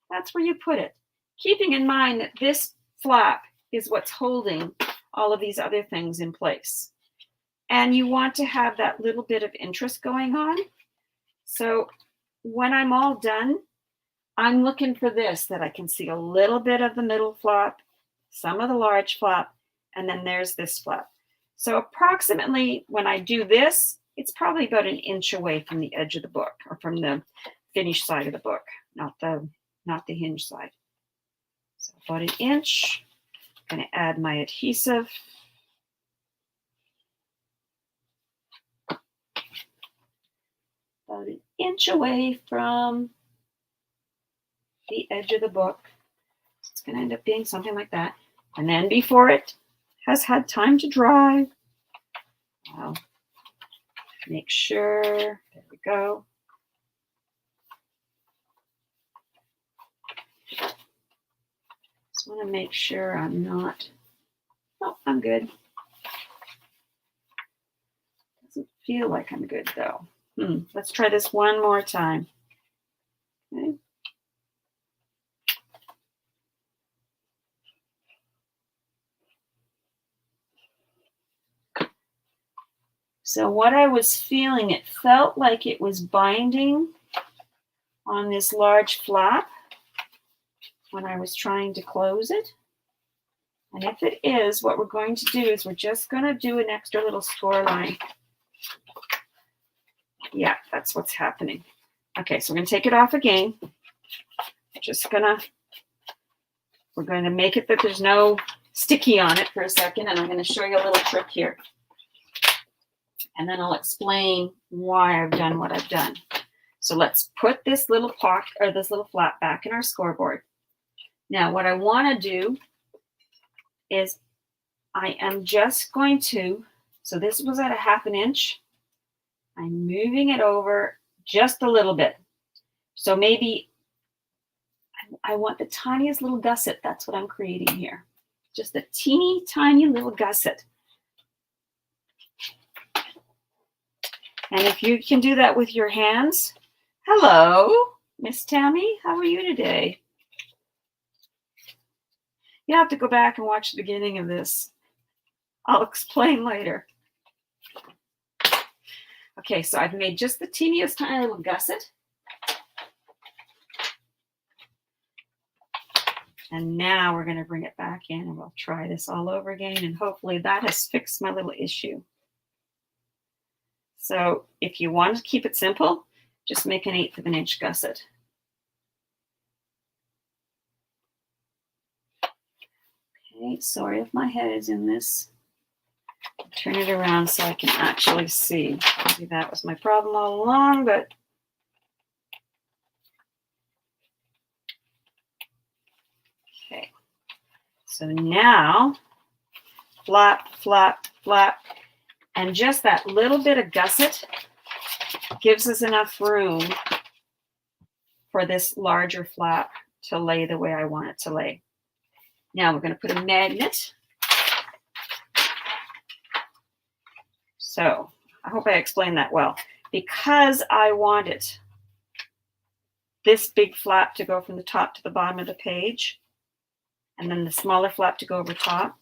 that's where you put it. Keeping in mind that this flap is what's holding all of these other things in place. And you want to have that little bit of interest going on. So when I'm all done, I'm looking for this, that I can see a little bit of the middle flap, some of the large flap, and then there's this flap. So approximately when I do this, it's probably about 1 inch away from the edge of the book, or from the finished side of the book, not the hinge side. So about 1 inch. I'm going to add my adhesive. About 1 inch away from the edge of the book. It's going to end up being something like that. And then before it has had time to dry, I'll make sure, there we go. Just want to make sure I'm not, oh, I'm good. Doesn't feel like I'm good though. Let's try this one more time. Okay. So what I was feeling, it felt like it was binding on this large flap when I was trying to close it. And if it is, what we're going to do is we're just going to do an extra little score line. Yeah, that's what's happening. Okay, so we're going to take it off again. We're going to make it that there's no sticky on it for a second, and I'm going to show you a little trick here. And then I'll explain why I've done what I've done. So let's put this little pocket, or this little flap, back in our scoreboard. Now what I want to do is I am just going to, so this was at 1/2 inch. I'm moving it over just a little bit. So maybe I want the tiniest little gusset. That's what I'm creating here. Just a teeny tiny little gusset. And if you can do that with your hands, hello, Miss Tammy, how are you today? You have to go back and watch the beginning of this. I'll explain later. Okay, so I've made just the teeniest tiny little gusset. And now we're going to bring it back in, and we'll try this all over again, and hopefully that has fixed my little issue. So if you want to keep it simple, just make an 1/8 of an inch gusset. Okay, sorry if my head is in this. I'll turn it around so I can actually see. Maybe that was my problem all along, but okay. So now, flap, flap, flap, and just that little bit of gusset gives us enough room for this larger flap to lay the way I want it to lay. Now we're going to put a magnet. So I hope I explained that well. Because I wanted this big flap to go from the top to the bottom of the page, and then the smaller flap to go over top,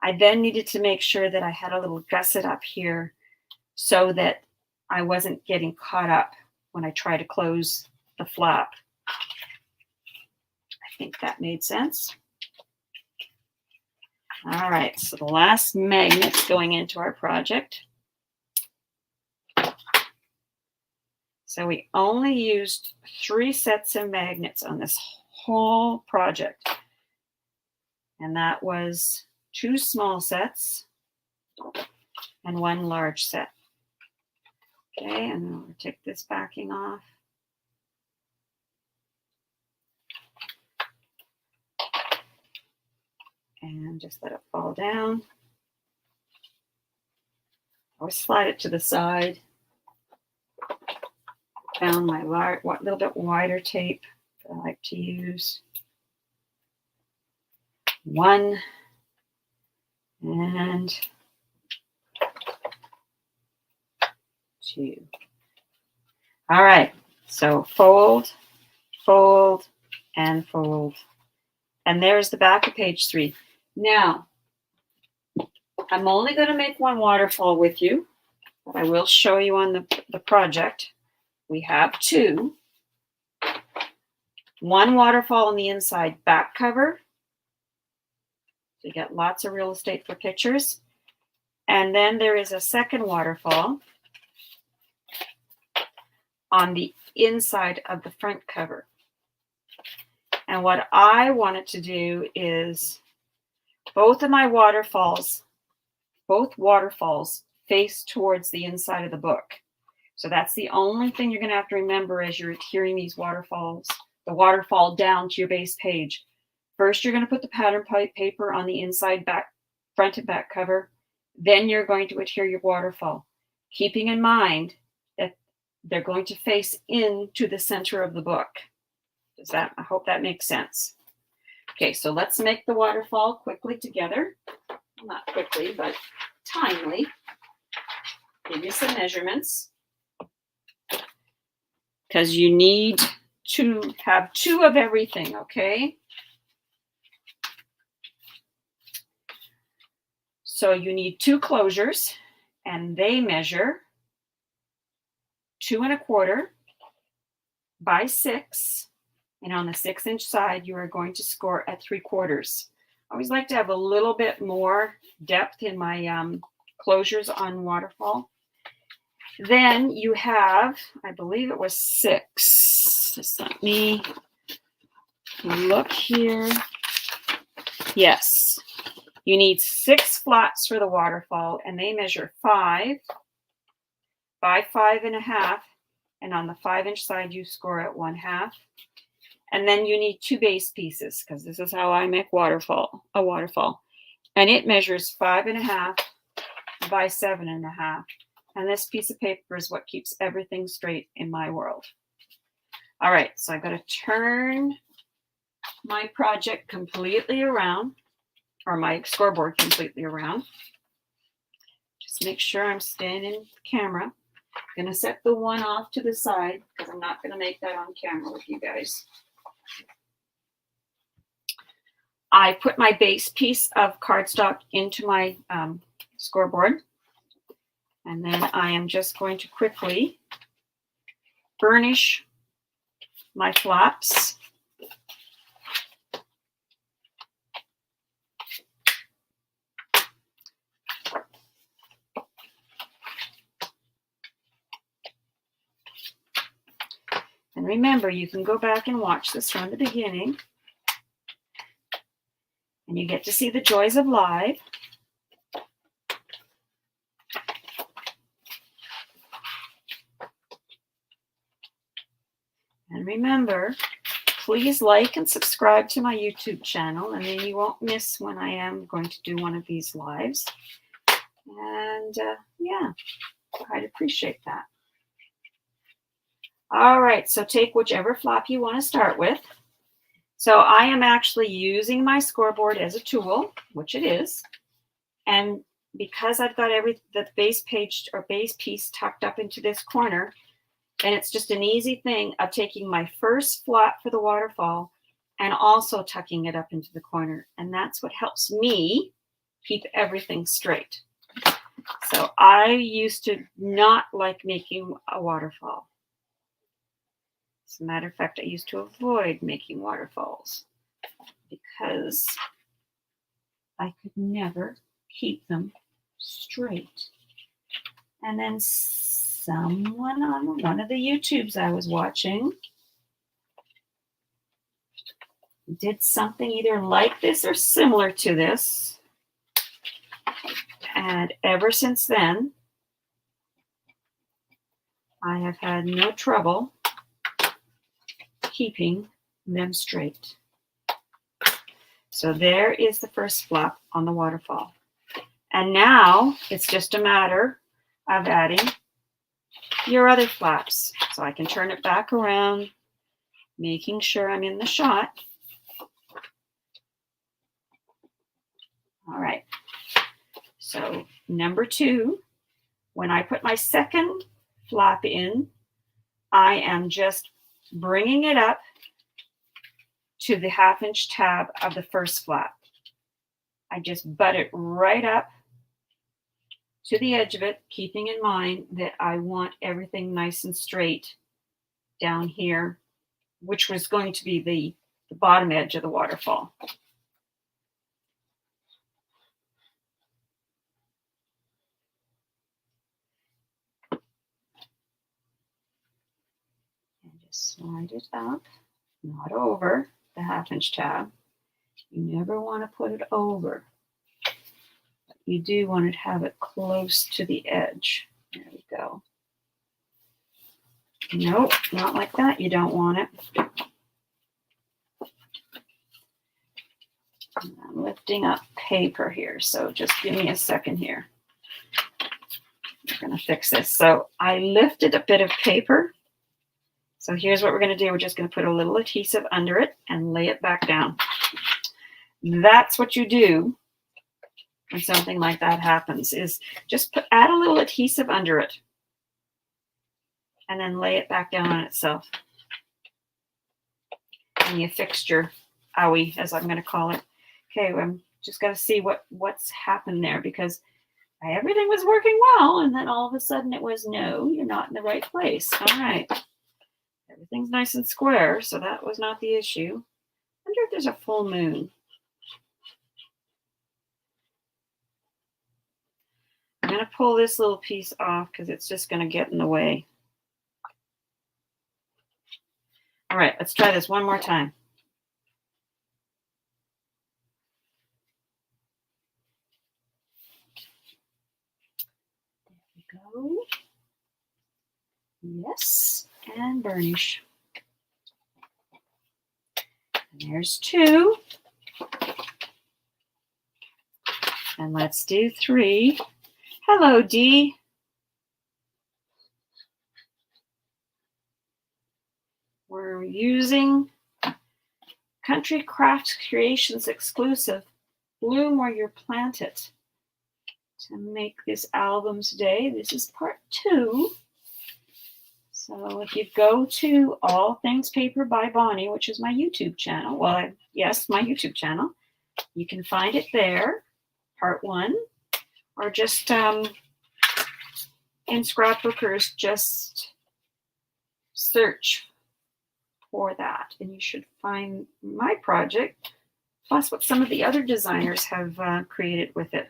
I then needed to make sure that I had a little gusset up here so that I wasn't getting caught up when I try to close the flap. I think that made sense. All right, so the last magnet's going into our project. So we only used 3 sets of magnets on this whole project. And that was 2 small sets and 1 large set. Okay, and then we'll take this backing off. And just let it fall down. Always slide it to the side. Found my little bit wider tape that I like to use. 1 and 2. All right, so fold, fold, and fold. And there's the back of page 3. Now, I'm only going to make 1 waterfall with you, but I will show you on the project. We have 2. 1 waterfall on the inside back cover. So you get lots of real estate for pictures. And then there is a second waterfall on the inside of the front cover. And what I wanted to do is both waterfalls face towards the inside of the book. So that's the only thing you're going to have to remember as you're adhering these waterfalls, the waterfall down to your base page. First, you're going to put the pattern paper on the inside, front and back cover. Then you're going to adhere your waterfall, keeping in mind that they're going to face into the center of the book. I hope that makes sense. Okay, so let's make the waterfall quickly together. Not quickly, but timely. Give you some measurements, because you need to have 2 of everything, okay? So you need 2 closures, and they measure 2 1/4 by 6. And on the 6-inch side, you are going to score at 3/4. I always like to have a little bit more depth in my closures on waterfall. Then you have, I believe it was 6. Just let me look here. Yes. You need 6 flats for the waterfall, and they measure 5 by 5 1/2. And on the 5-inch side, you score at 1/2. And then you need 2 base pieces, because this is how I make a waterfall. And it measures 5 1/2 by 7 1/2. And this piece of paper is what keeps everything straight in my world. All right, so I've got to turn my project completely around, or my scoreboard completely around. Just make sure I'm staying in the camera. I'm going to set the 1 off to the side, because I'm not going to make that on camera with you guys. I put my base piece of cardstock into my scoreboard, and then I am just going to quickly burnish my flaps. And remember, you can go back and watch this from the beginning, and you get to see the joys of live. And remember, please like and subscribe to my YouTube channel, and then you won't miss when I am going to do one of these lives. And yeah, I'd appreciate that. All right, so take whichever flap you want to start with. So I am actually using my scoreboard as a tool, which it is. And because I've got the base page or base piece tucked up into this corner, and it's just an easy thing of taking my first flap for the waterfall and also tucking it up into the corner. And that's what helps me keep everything straight. So I used to not like making a waterfall. As a matter of fact, I used to avoid making waterfalls because I could never keep them straight. And then someone on one of the YouTubes I was watching did something either like this or similar to this. And ever since then, I have had no trouble keeping them straight. So there is the first flap on the waterfall. And now it's just a matter of adding your other flaps. So I can turn it back around, making sure I'm in the shot. All right. So number 2, when I put my second flap in, I am just bringing it up to the 1/2 inch tab of the first flap. I just butt it right up to the edge of it, keeping in mind that I want everything nice and straight down here, which was going to be the bottom edge of the waterfall. And just slide it up, not over the 1/2 inch tab. You never want to put it over. You do want to have it close to the edge. There we go. Nope, not like that. You don't want it. And I'm lifting up paper here, so just give me a second here. We're going to fix this. So I lifted a bit of paper. So here's what we're going to do. We're just going to put a little adhesive under it and lay it back down. That's what you do when something like that happens, is just add a little adhesive under it and then lay it back down on itself. And you fixed your owie, as I'm going to call it. Okay, I'm just got to see what's happened there, because everything was working well, and then all of a sudden it was, no, you're not in the right place. All right. Everything's nice and square, so that was not the issue. I wonder if there's a full moon. I'm going to pull this little piece off because it's just going to get in the way. All right, let's try this one more time. There we go. Yes, and burnish. And there's 2. And let's do 3. Hello, Dee. We're using Country Craft Creations exclusive Bloom Where You're Planted to make this album's day. This is part 2. So if you go to All Things Paper by Bonnie, which is my YouTube channel, well, yes, my YouTube channel, you can find it there, part 1, or just in Scrapbookers, just search for that, and you should find my project, plus what some of the other designers have created with it.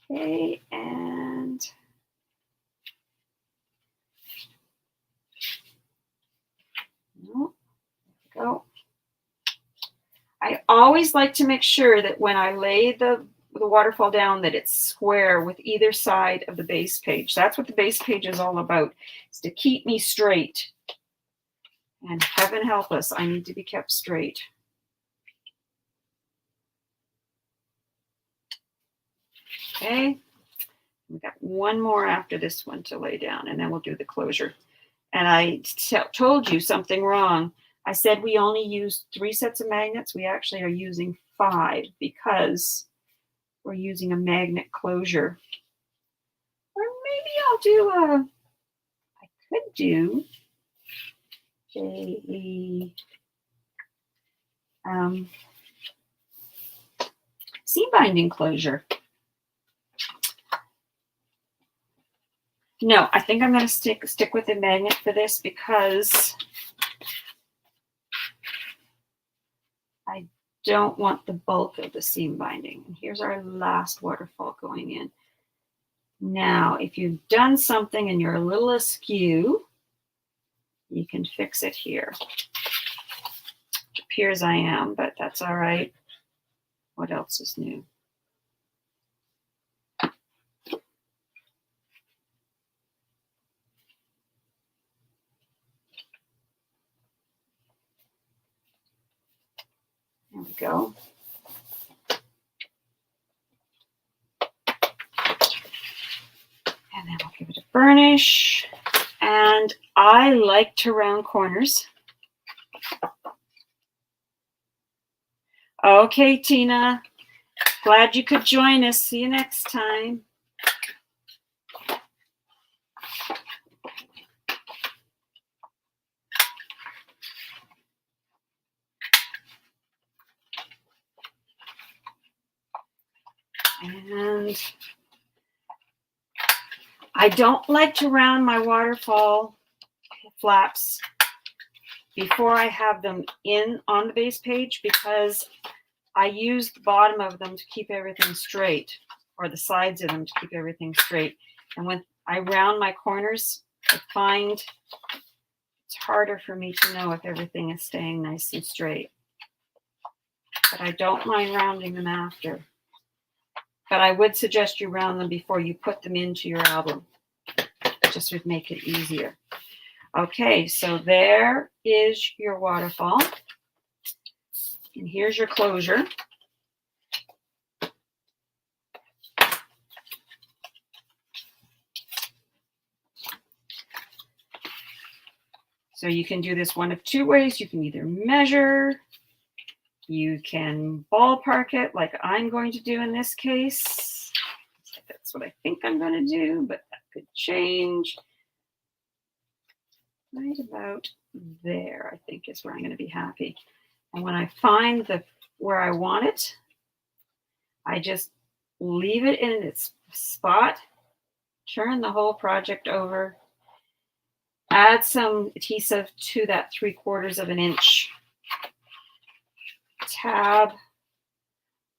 Okay, and no, there we go. I always like to make sure that when I lay the waterfall down, that it's square with either side of the base page. That's what the base page is all about, is to keep me straight. And heaven help us, I need to be kept straight. Okay, We got one more after this one to lay down, and then we'll do the closure. And I told you something wrong. I said we only use 3 sets of magnets. We actually are using 5 because we're using a magnet closure. Or maybe I'll do I could do a seam binding closure. No, I think I'm going to stick with the magnet for this because I don't want the bulk of the seam binding. And here's our last waterfall going in. Now, if you've done something and you're a little askew, you can fix it here. It appears I am, but that's all right. What else is new? There we go. And then I'll give it a burnish. And I like to round corners. Okay, Tina. Glad you could join us. See you next time. And I don't like to round my waterfall flaps before I have them in on the base page because I use the bottom of them to keep everything straight, or the sides of them to keep everything straight. And when I round my corners, I find it's harder for me to know if everything is staying nice and straight. But I don't mind rounding them after. But I would suggest you round them before you put them into your album. It just would make it easier. Okay, so there is your waterfall. And here's your closure. So you can do this one of 2 ways. You can either measure, you can ballpark it like I'm going to do in this case. That's what I think I'm going to do, but that could change. Right about there, I think, is where I'm going to be happy. And when I find where I want it, I just leave it in its spot, turn the whole project over, add some adhesive to that 3/4 of an inch tab.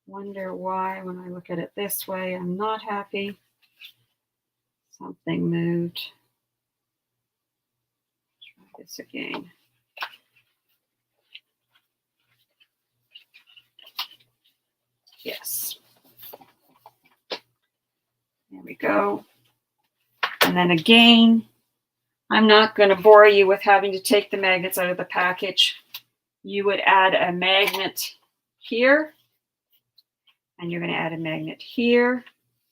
Wonder why when I look at it this way, I'm not happy. Something moved. Try this again. Yes. There we go. And then again, I'm not going to bore you with having to take the magnets out of the package. You would add a magnet here, and you're going to add a magnet here,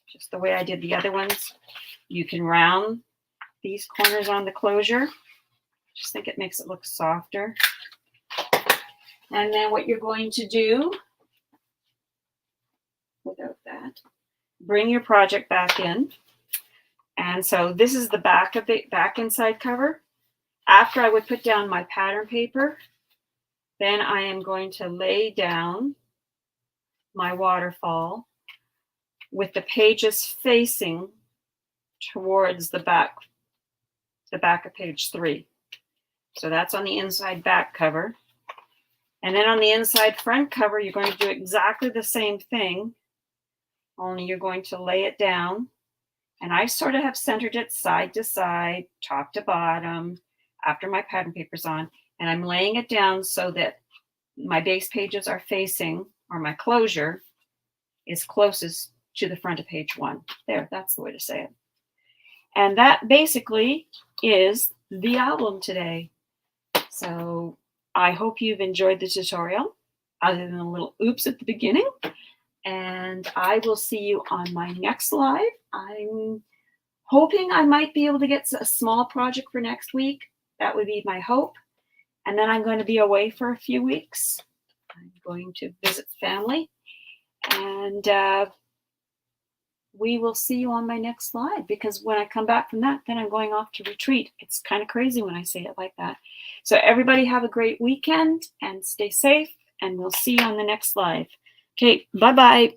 just the way I did the other ones. You can round these corners on the closure. Just think it makes it look softer. And then what you're going to do, without that, bring your project back in. And so this is the back of the back inside cover. After I would put down my pattern paper, then I am going to lay down my waterfall with the pages facing towards the back of page 3. So that's on the inside back cover. And then on the inside front cover, you're going to do exactly the same thing, only you're going to lay it down. And I sort of have centered it side to side, top to bottom, after my pattern paper's on. And I'm laying it down so that my base pages are facing, or my closure is closest to the front of page 1. There, that's the way to say it. And that basically is the album today. So I hope you've enjoyed the tutorial, other than a little oops at the beginning. And I will see you on my next live. I'm hoping I might be able to get a small project for next week. That would be my hope. And then I'm going to be away for a few weeks. I'm going to visit family. And we will see you on my next live, because when I come back from that, then I'm going off to retreat. It's kind of crazy when I say it like that. So everybody have a great weekend and stay safe, and we'll see you on the next live. Okay, bye-bye.